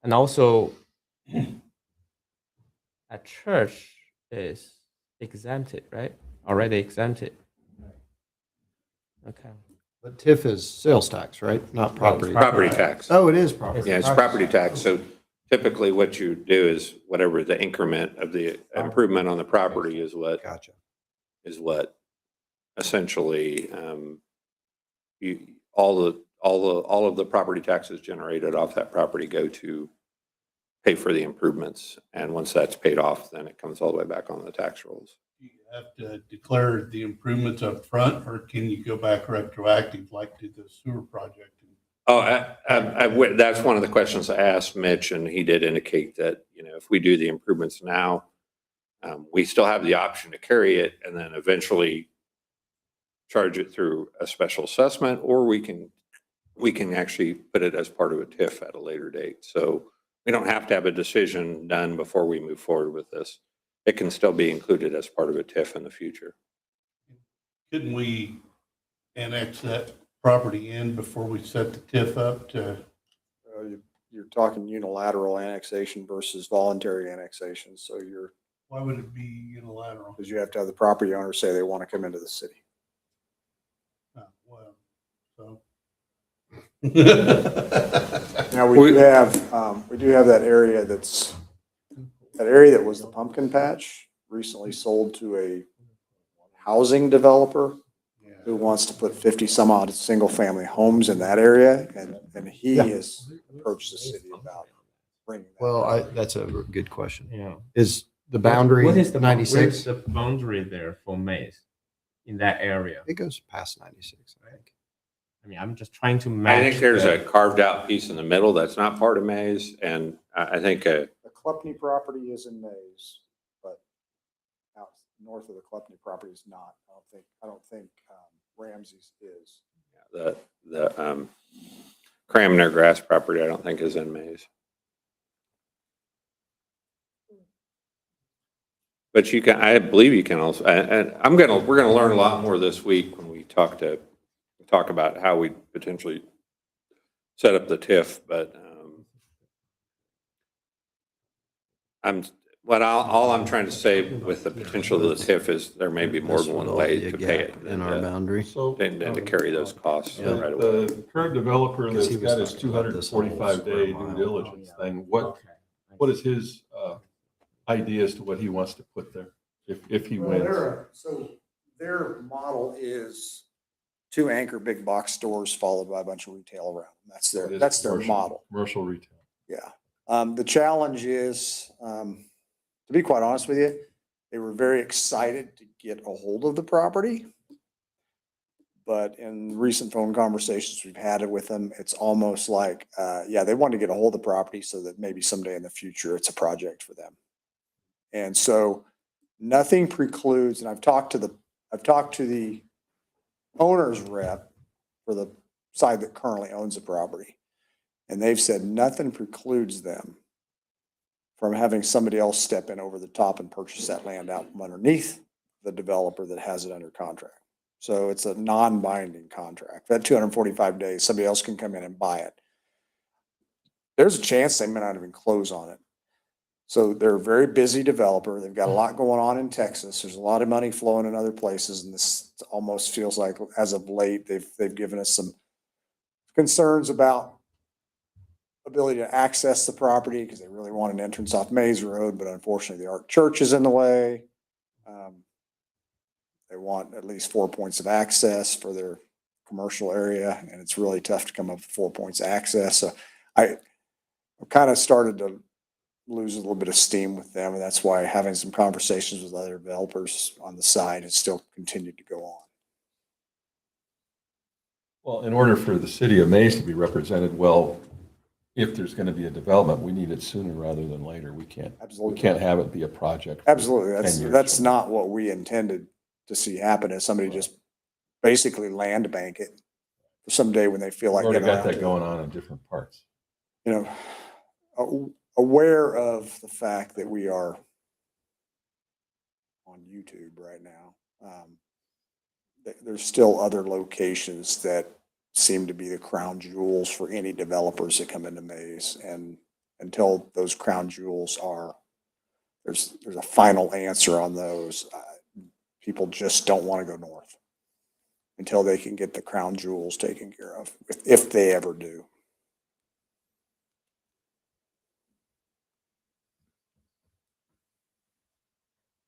And also, a church is exempted, right? Already exempted. Okay. But TIF is sales tax, right? Not property. Property tax. Oh, it is property. Yeah, it's property tax. So typically what you do is whatever the increment of the improvement on the property is Gotcha. what essentially, all of the property taxes generated off that property go to pay for the improvements. And once that's paid off, then it comes all the way back on the tax rolls. Do you have to declare the improvements up front, or can you go back retroactive like to the sewer project? Oh, that's one of the questions I asked Mitch, and he did indicate that, if we do the improvements now, we still have the option to carry it and then eventually charge it through a special assessment, or we can actually put it as part of a TIF at a later date. So we don't have to have a decision done before we move forward with this. It can still be included as part of a TIF in the future. Couldn't we annex that property in before we set the TIF up to? You're talking unilateral annexation versus voluntary annexation, so Why would it be unilateral? because you have to have the property owner say they want to come into the city. Well, so. Now, we do have that area that was the pumpkin patch, recently sold to a housing developer who wants to put 50 some odd single family homes in that area. And he has approached the city about bringing that. Well, that's a good question. Yeah. Is the boundary What is the 96? Where's the boundary there for Maize in that area? It goes past 96, I think. I mean, I'm just trying to match. I think there's a carved out piece in the middle that's not part of Maize, and I think The Klepny property is in Maize, but out north of the Klepny property is not. I don't think Ramsey's is. the Cramner grass property, I don't think is in Maize. But I believe you can also, and we're gonna learn a lot more this week when we talk about how we potentially set up the TIF, but all I'm trying to say with the potential of the TIF is there may be more than one way to pay it In our boundary. So. and to carry those costs The right away. the current developer Because that's he was got his talking about this whole 245-day square due mile. diligence thing, what is his idea as to what he wants to put there if he wins? So their model is 2 anchor big box stores followed by a bunch of retail around. It is That's their commercial- model. Commercial retail. Yeah. The challenge is, to be quite honest with you, they were very excited to get a hold of the property. but in recent phone conversations we've had with them, it's almost like, yeah, they want to get a hold of the property so that maybe someday in the future it's a project for them. And so nothing precludes, and I've talked to the owner's rep for the side that currently owns the property. And they've said nothing precludes them from having somebody else step in over the top and purchase that land out from underneath the developer that has it under contract. So it's a non-binding contract. That 245 days, somebody else can come in and buy it. There's a chance they may not even close on it. So they're a very busy developer. They've got a lot going on in Texas. There's a lot of money flowing in other places, and this almost feels like, as of late, they've given us some concerns about ability to access the property because they really want an entrance off Maize Road, but unfortunately the Ark Church is in the way. They want at least 4 points of access for their commercial area, and it's really tough to come up with 4 points of access. So I've kind of started to lose a little bit of steam with them, and that's why having some conversations with other developers on the side has still continued to go on. Well, in order for the city of Maize to be represented well, if there's going to be a development, we need it sooner rather than later. We Absolutely. can't have it be a project. For Absolutely. 10 years That's from now. not what we intended to see happen, is somebody just basically land bank it for someday when they feel We've like already getting got around that to it. going on in different parts. You know, aware of the fact that we are on YouTube right now. There's still other locations that seem to be the crown jewels for any developers that come into Maize. And until those crown jewels there's a final answer on those, people just don't want to go north until they can get the crown jewels taken care of, if they ever do.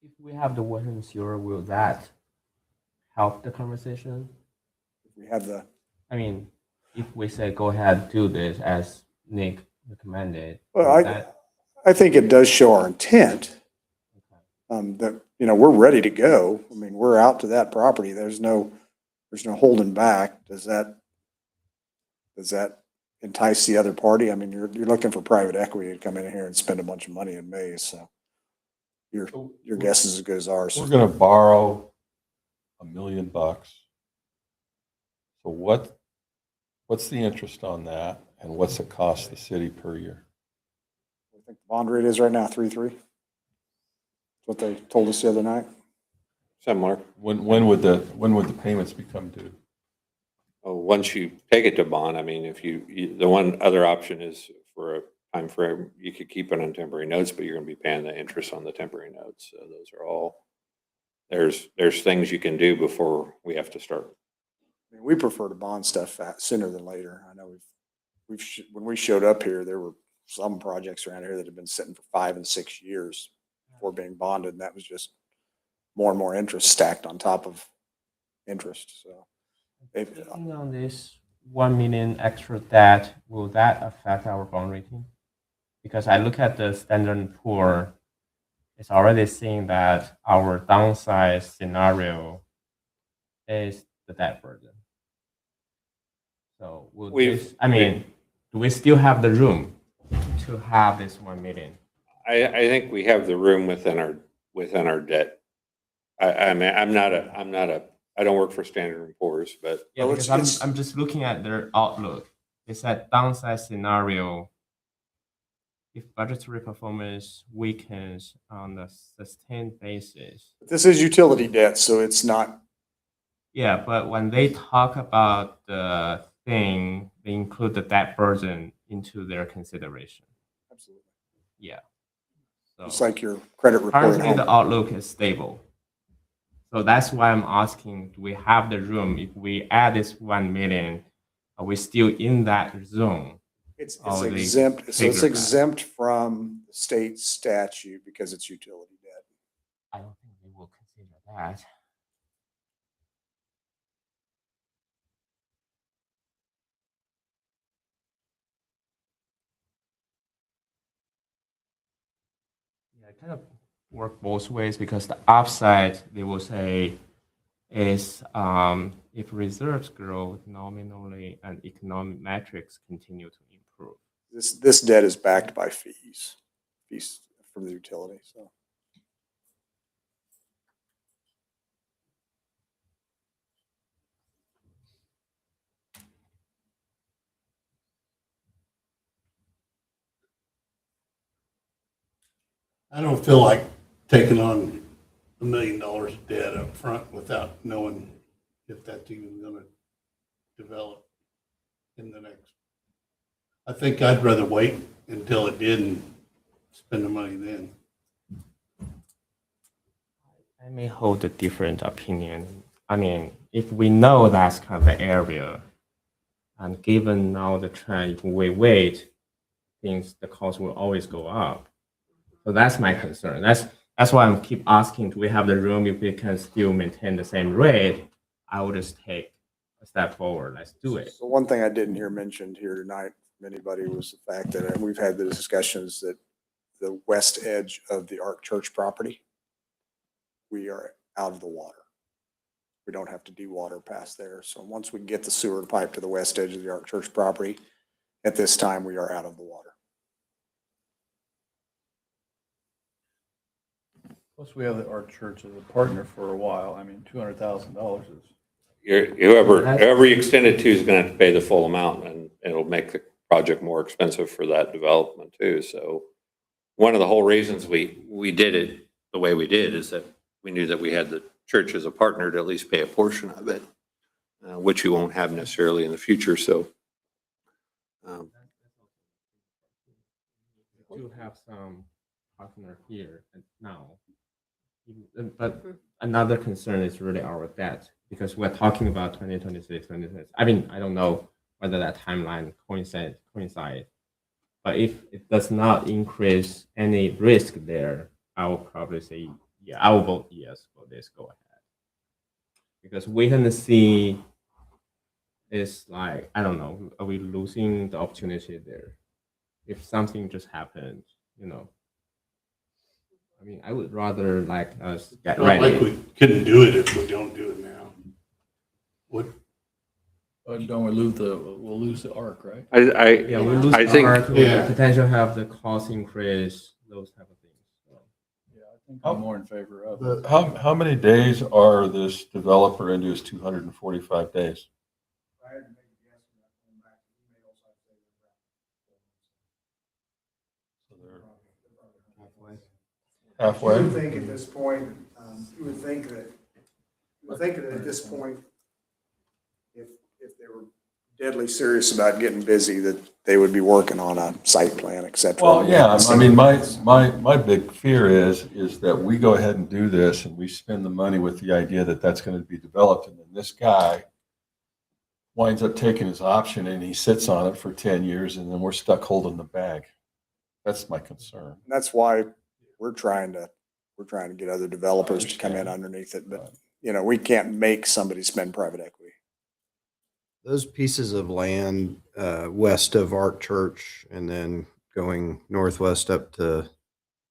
If we have the water and sewer, will that help the conversation? We have I mean, if we say go ahead, do this as Nick recommended, well, will that, I think it does show our intent, that, we're ready to go. I mean, we're out to that property. There's no holding back. Does that entice the other party? I mean, you're looking for private equity to come in here and spend a bunch of money in Maize, so your guess is as good as ours. We're going to borrow $1 million. So what's the interest on that, and what's it cost the city per year? I think the bond rate is right now 3.3. That's what they told us the other night. Similar. When would the payments become due? Once you take it to bond, I mean, if the one other option is for a time frame, you could keep it on temporary notes, but you're going to be paying the interest on the temporary notes. So those are all, there's things you can do before we have to start. I mean, we prefer to bond stuff sooner than later. I know when we showed up here, there were some projects around here that had been sitting for 5 and 6 years before being bonded, and that was just more and more interest stacked on top of interest. So, thinking on this 1 million extra debt, will that affect our bond rating? Because I look at the Standard & Poor's, it's already saying that our downside scenario is the debt burden. So do we still have the room to have this 1 million? I think we have the room within our debt. I mean, I don't work for Standard & Poor's, but Yeah, because I'm just looking at their outlook. It's that downside scenario. If budgetary performance weakens on a sustained basis. this is utility debt, so it's not. Yeah, but when they talk about the thing, they include the debt burden into their consideration. Absolutely. Yeah. So It's like your credit report at currently home. the outlook is stable. So that's why I'm asking, do we have the room? If we add this 1 million, are we still in that zone? It's Oh, they exempt, so it's figured that. exempt from the state statute because it's utility debt. I don't think we will consider that. Yeah, it kind of work both ways because the upside, they will say is if reserves grow nominally and economic metrics continue to improve. This debt is backed by fees from the utility, so. I don't feel like taking on $1 million of debt up front without knowing if that's even gonna develop in the next. I think I'd rather wait until it did and spend the money then. I may hold a different opinion. I mean, if we know that's kind of the area, and given now the trend, if we wait, the cost will always go up. So that's my concern. That's why I'm keep asking, do we have the room if we can still maintain the same rate? I would just take a step forward. Let's do it. So one thing I didn't hear mentioned here tonight from anybody was the fact that, and we've had the discussions that the west edge of the Ark Church property, we are out of the water. We don't have to de-water past there. So once we get the sewer pipe to the west edge of the Ark Church property, at this time, we are out of the water. Plus, we have our church as a partner for a while. I mean, $200,000 is. Whoever you extend it to is going to have to pay the full amount, and it'll make the project more expensive for that development too. So one of the whole reasons we did it the way we did is that we knew that we had the church as a partner to at least pay a portion of it, which you won't have necessarily in the future. So We do have some partner here and now. But another concern is really our debt, because we're talking about 2026, 2026. I mean, I don't know whether that timeline coincide. But if it does not increase any risk there, I will probably say, yeah, I will vote yes for this, go ahead. Because we can see it's like, I don't know, are we losing the opportunity there? If something just happened, I mean, I would rather like us get Not ready. like we couldn't do it if we don't do it now. What, Don't we we'll lose the arc, right? Yeah, we lose I think- our Yeah. potential have the cost increase, those type of things. So, Yeah, I think I'm more in favor of it. How many days are this developer into his 245 days? So they're halfway? You would think at this point, you would think that at this point, if they were deadly serious about getting busy, that they would be working on a site plan, et cetera. Well, yeah, I mean, my big fear is that we go ahead and do this and we spend the money with the idea that that's going to be developed, and then this guy winds up taking his option and he sits on it for 10 years and then we're stuck holding the bag. That's my concern. That's why we're trying to get other developers to come in underneath it, but we can't make somebody spend private equity. Those pieces of land west of Ark Church and then going northwest up to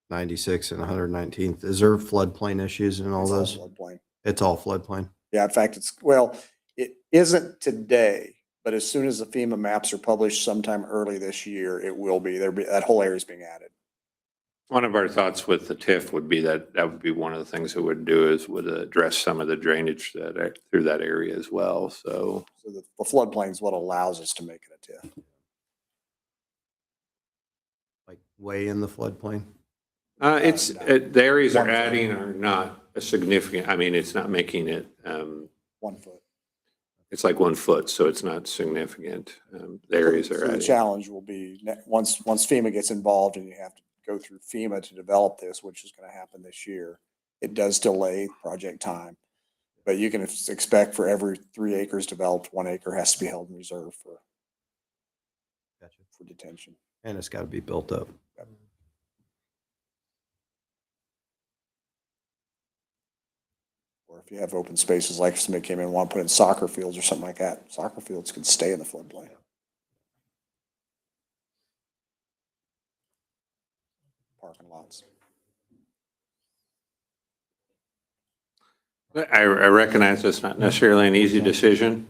96 and 119th, is there floodplain issues in all It's those? floodplain. It's all floodplain. Yeah, in fact, it isn't today, but as soon as the FEMA maps are published sometime early this year, it will be. That whole area is being added. one of our thoughts with the TIF would be that would be one of the things it would do is would address some of the drainage through that area as well. So So the floodplain is what allows us to make it a TIF. Like way in the floodplain? the areas they're adding are not a significant, I mean, it's not making it, 1 foot. it's like 1 foot, so it's not significant. The areas So they're the adding. challenge will be once FEMA gets involved and you have to go through FEMA to develop this, which is going to happen this year. It does delay project time, but you can expect for every 3 acres developed, 1 acre has to be held in reserve for detention. And it's got to be built up. Or if you have open spaces, like if somebody came in and want to put in soccer fields or something like that, soccer fields could stay in the floodplain. Parking lots. I recognize it's not necessarily an easy decision.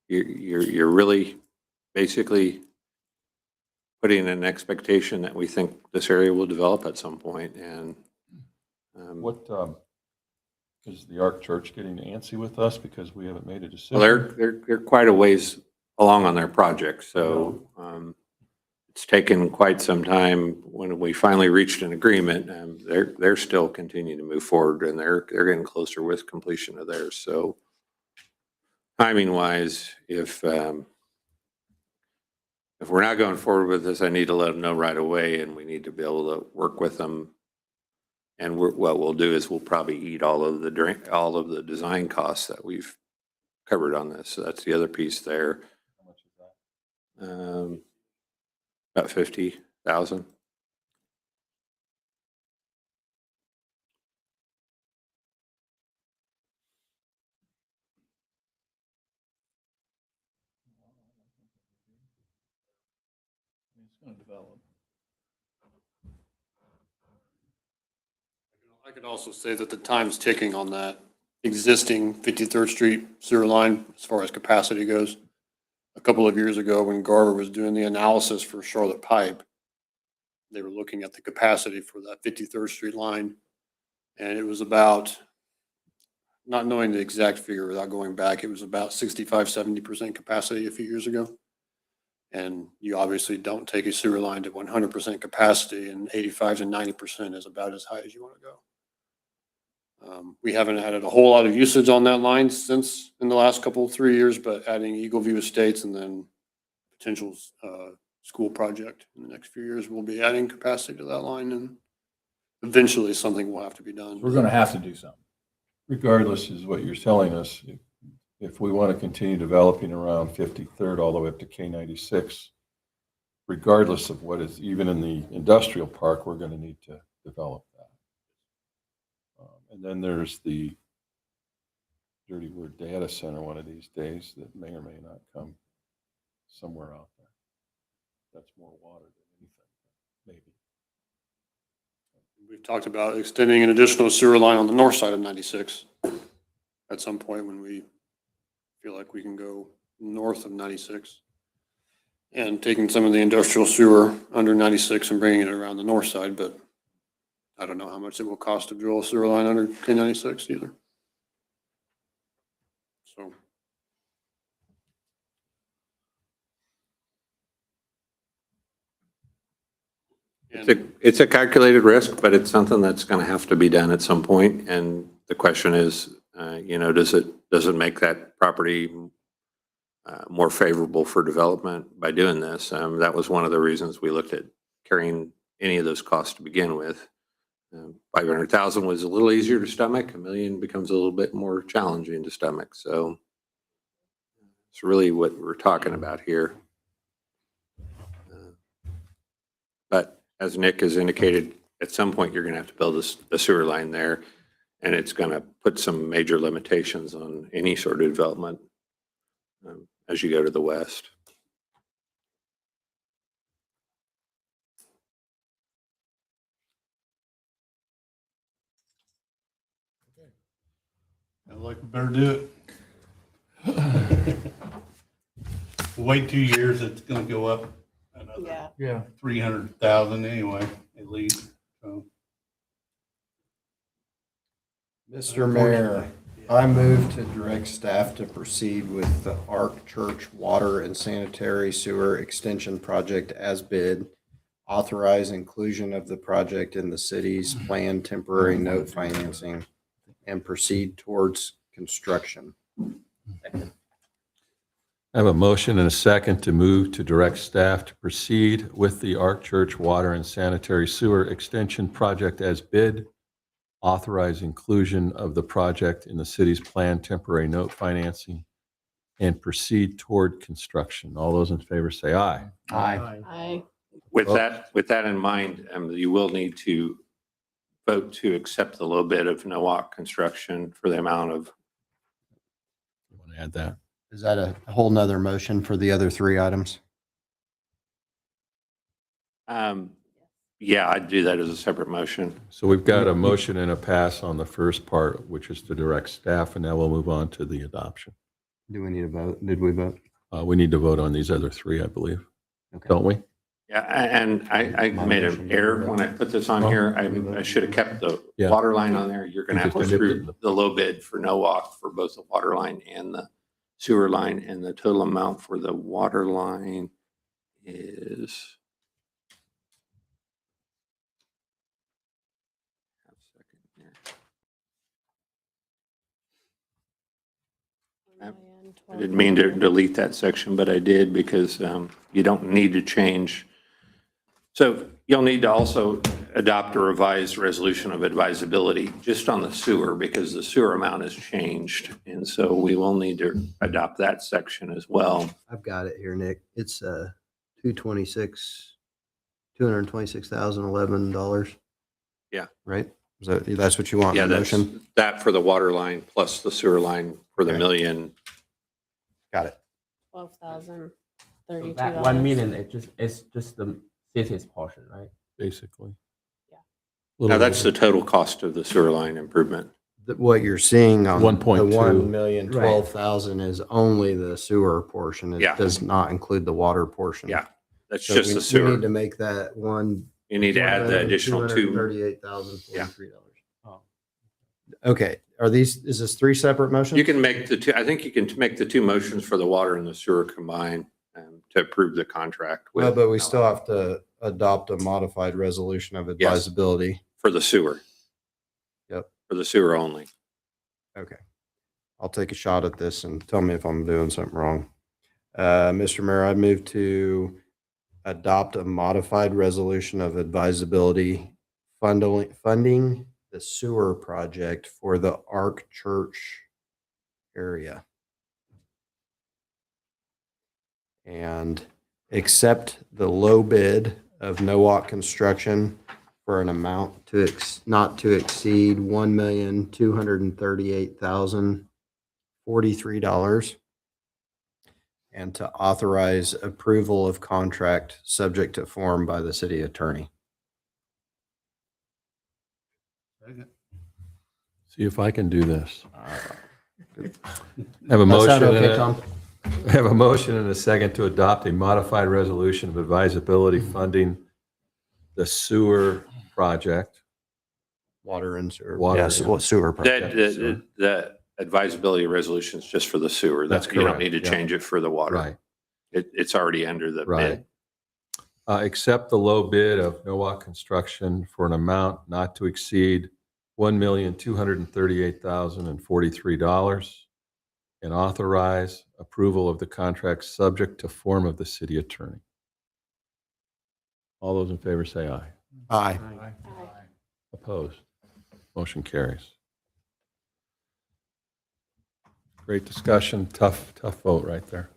You're really basically putting an expectation that we think this area will develop at some point, and What, is the Ark Church getting antsy with us because we haven't made a decision? well, they're quite a ways along on their project, so it's taken quite some time. When we finally reached an agreement, they're still continuing to move forward, and they're getting closer with completion of theirs. So timing wise, if we're not going forward with this, I need to let them know right away, and we need to be able to work with them. And what we'll do is we'll probably eat all of the design costs that we've covered on this. So that's the other piece there. How much is that? About 50,000. It's going to develop. I could also say that the time's ticking on that existing 53rd Street sewer line as far as capacity goes. A couple of years ago, when Garver was doing the analysis for Charlotte Pipe, they were looking at the capacity for that 53rd Street line. And it was about, not knowing the exact figure without going back, it was about 65, 70% capacity a few years ago. And you obviously don't take a sewer line to 100% capacity, and 85 to 90% is about as high as you want to go. We haven't added a whole lot of usage on that line since in the last 3 years, but adding Eagle View Estates and then potential school project in the next few years, we'll be adding capacity to that line, and eventually something will have to be done. We're going to have to do something. Regardless is what you're telling us. If we want to continue developing around 53rd all the way up to K96, regardless of what is even in the industrial park, we're going to need to develop that. And then there's the dirty word data center one of these days that may or may not come somewhere out there. That's more water than anything, maybe. We've talked about extending an additional sewer line on the north side of 96 at some point when we feel like we can go north of 96, and taking some of the industrial sewer under 96 and bringing it around the north side, but I don't know how much it will cost to drill a sewer line under K96 either. So. It's a calculated risk, but it's something that's going to have to be done at some point. And the question is, does it make that property more favorable for development by doing this? That was one of the reasons we looked at carrying any of those costs to begin with. 500,000 was a little easier to stomach. $1 million becomes a little bit more challenging to stomach. So it's really what we're talking about here. But as Nick has indicated, at some point you're going to have to build a sewer line there, and it's going to put some major limitations on any sort of development as you go to the west. I like we better do it. Wait 2 years, it's gonna go up another Yeah. 300,000 anyway, at least, so. Mr. Mayor, I move to direct staff to proceed with the Ark Church Water and Sanitary Sewer Extension Project as bid, authorize inclusion of the project in the city's planned temporary note financing, and proceed towards construction. I have a motion and a second to move to direct staff to proceed with the Ark Church Water and Sanitary Sewer Extension Project as bid, authorize inclusion of the project in the city's planned temporary note financing, and proceed toward construction. All those in favor say aye. Aye. With that in mind, you will need to vote to accept the low bid of NOAC Construction for the amount of. You want to add that? Is that a whole nother motion for the other three items? Yeah, I'd do that as a separate motion. So we've got a motion and a pass on the first part, which is to direct staff, and now we'll move on to the adoption. Do we need a vote? Did we vote? We need to vote on these other three, I believe, Okay. don't we? Yeah, and I made an error when I put this on here. I should have kept the Yeah. water line on there. You're going to You have to just nipped it in approve the low bid for no walk for both the water line and the sewer line, and the total amount for the water line is. Have a second here. I didn't mean to delete that section, but I did because you don't need to change. So you'll need to also adopt a revised resolution of advisability just on the sewer because the sewer amount has changed. And so we will need to adopt that section as well. I've got it here, Nick. It's $226,011. Yeah. Right? That's what you want Yeah, in the that's motion? that for the water line plus the sewer line for the Okay. million. Got it. $12,032. That 1 million, it's just the city's portion, right? Basically. Yeah. Now that's the total cost of the sewer line improvement. What you're seeing on the 1.2. 1,012,000 is only the sewer portion. It Yeah. does not include the water portion. Yeah, that's So just we the need sewer. to make that one. You need to add the additional two. $238,043. Okay, is this three separate motions? You can make the two, I think you can make the two motions for the water and the sewer combined to approve the contract Well, with, but we still have to adopt a modified resolution of Yes. advisability. for the sewer. Yep. For the sewer only. Okay. I'll take a shot at this and tell me if I'm doing something wrong. Mr. Mayor, I move to adopt a modified resolution of advisability funding the sewer project for the Ark Church area. And accept the low bid of Nowak Construction for an amount not to exceed $1,238,043, and to authorize approval of contract subject to form by the city attorney. See if I can do this. Have a That motion. sound and okay, a- Tom? I have a motion and a second to adopt a modified resolution of advisability funding the sewer project. Water and sewer. Water, Yes, yeah. sewer project. The advisability resolution is just for the sewer. That's You don't correct, need to yeah. change it for the water. Right, It's already under the right. bid. Accept the low bid of Nowak Construction for an amount not to exceed $1,238,043 and authorize approval of the contract subject to form of the city attorney. All those in favor say aye. Aye. Opposed? Motion carries. Great discussion, tough vote right there.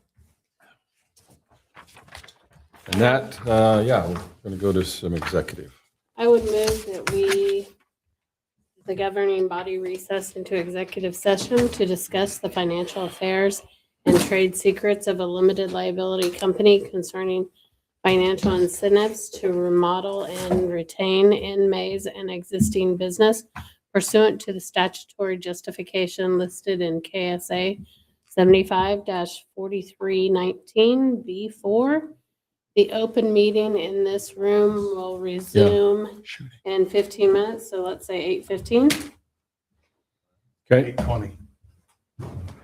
And that, yeah, we're going to go to some executive. I would move that the governing body recess into executive session to discuss the financial affairs and trade secrets of a limited liability company concerning financial incentives to remodel and retain in Maize and existing business pursuant to the statutory justification listed in KSA 75-4319B4. The open meeting in this room will resume in 15 minutes, so let's say 8:15, Okay, 8:20.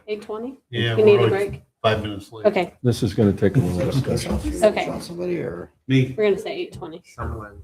8:20? Yeah, You need we're a only break? 5 minutes late. Okay, this is going to take a little discussion. okay, Somebody or? Me. we're gonna say 8:20. Someone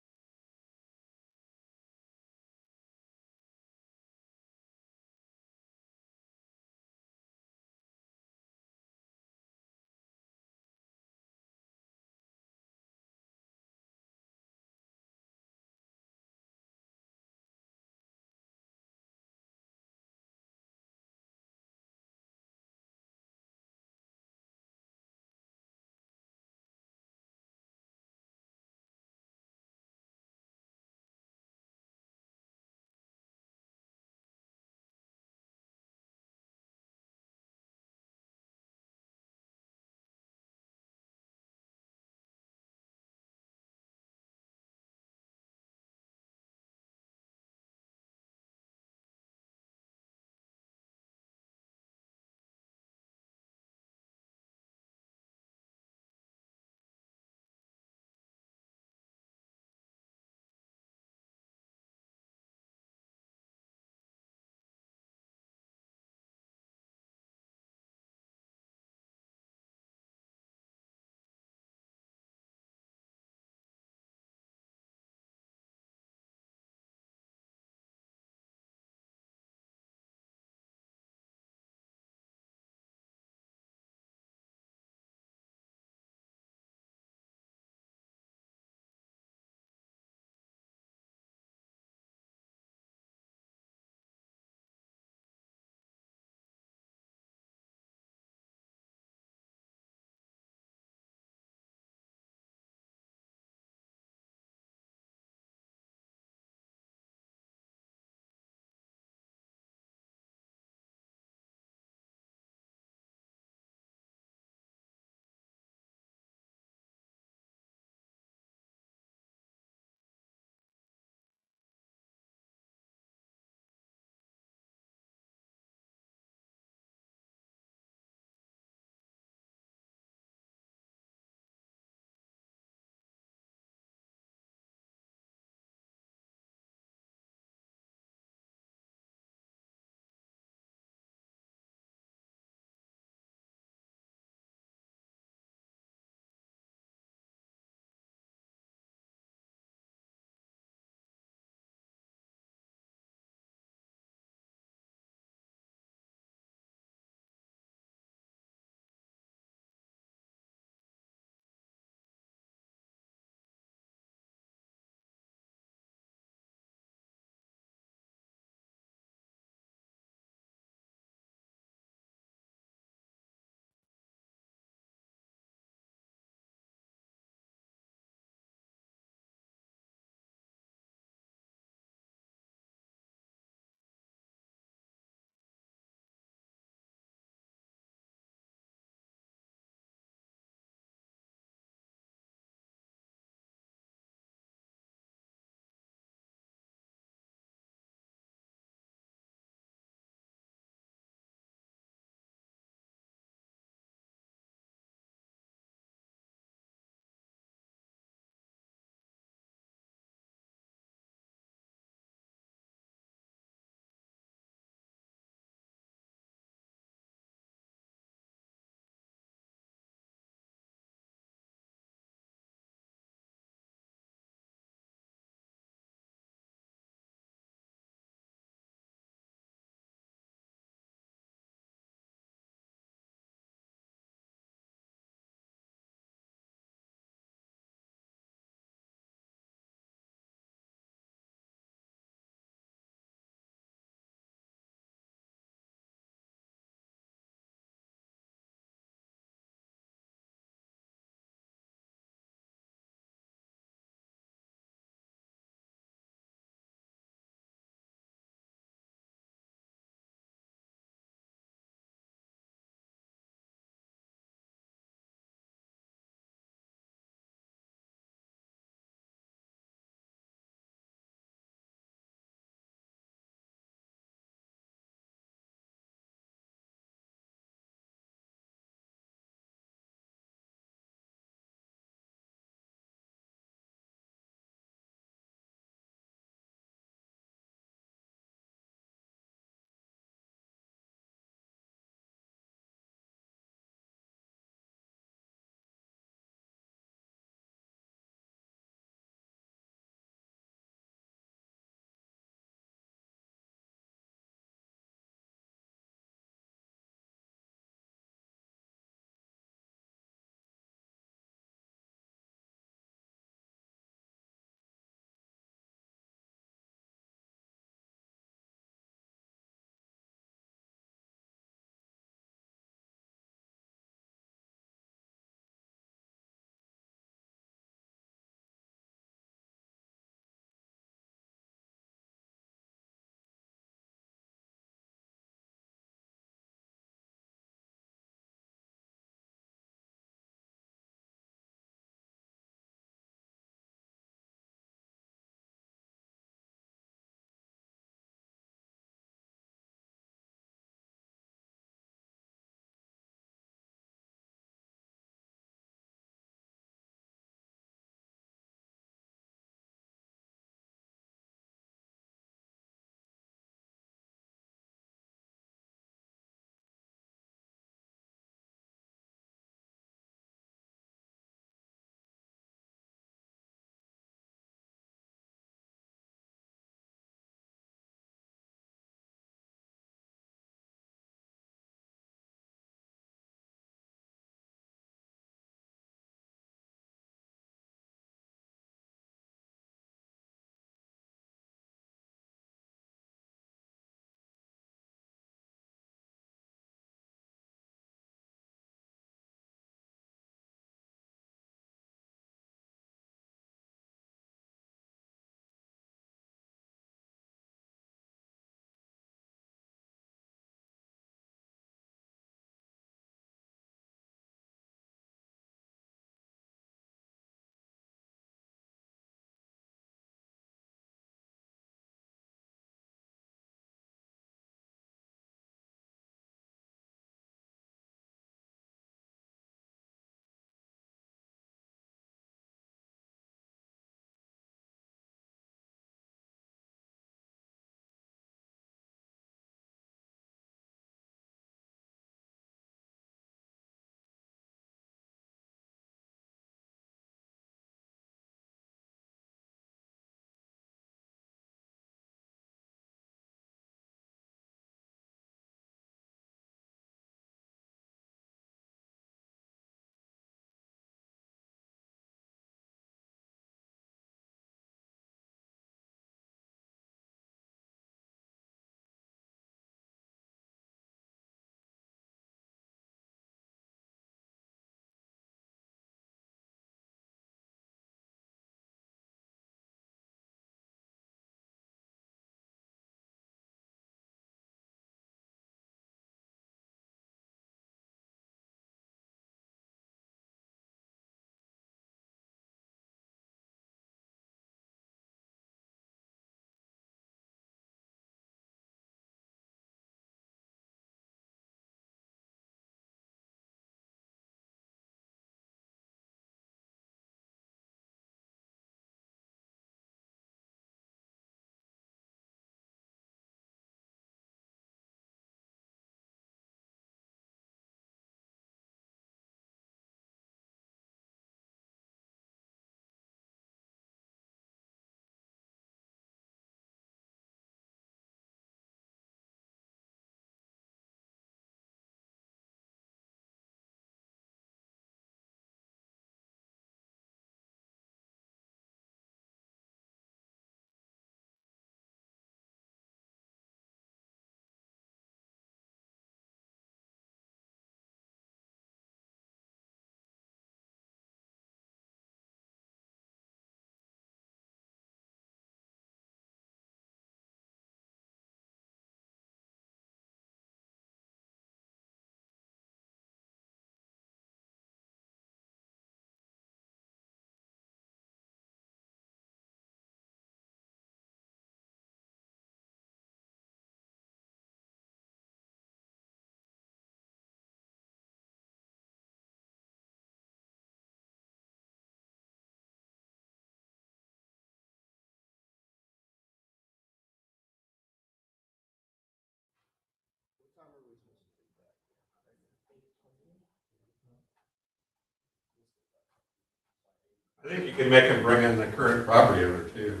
I think you can make them bring in the current property owner too.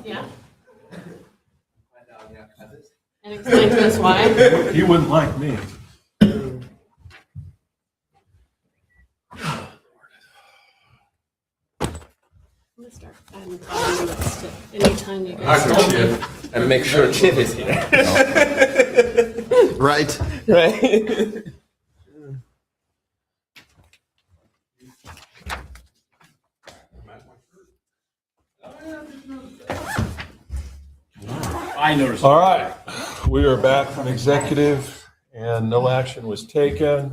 Yeah. And explain to us why. He wouldn't like me. I'm gonna start adding time limits to anytime you guys. And make sure Chip is here. Right. Right? I noticed. All right, we are back from executive and no action was taken.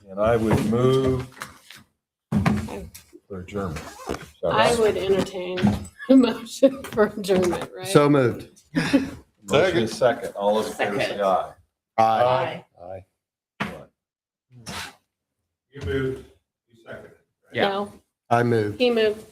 And I would move for adjournment. Is that I right? would entertain a motion for adjournment, right? So moved. Motion is second. All those in favor say aye. Aye. Aye. You moved, you seconded. Yeah. No, I moved. he moved.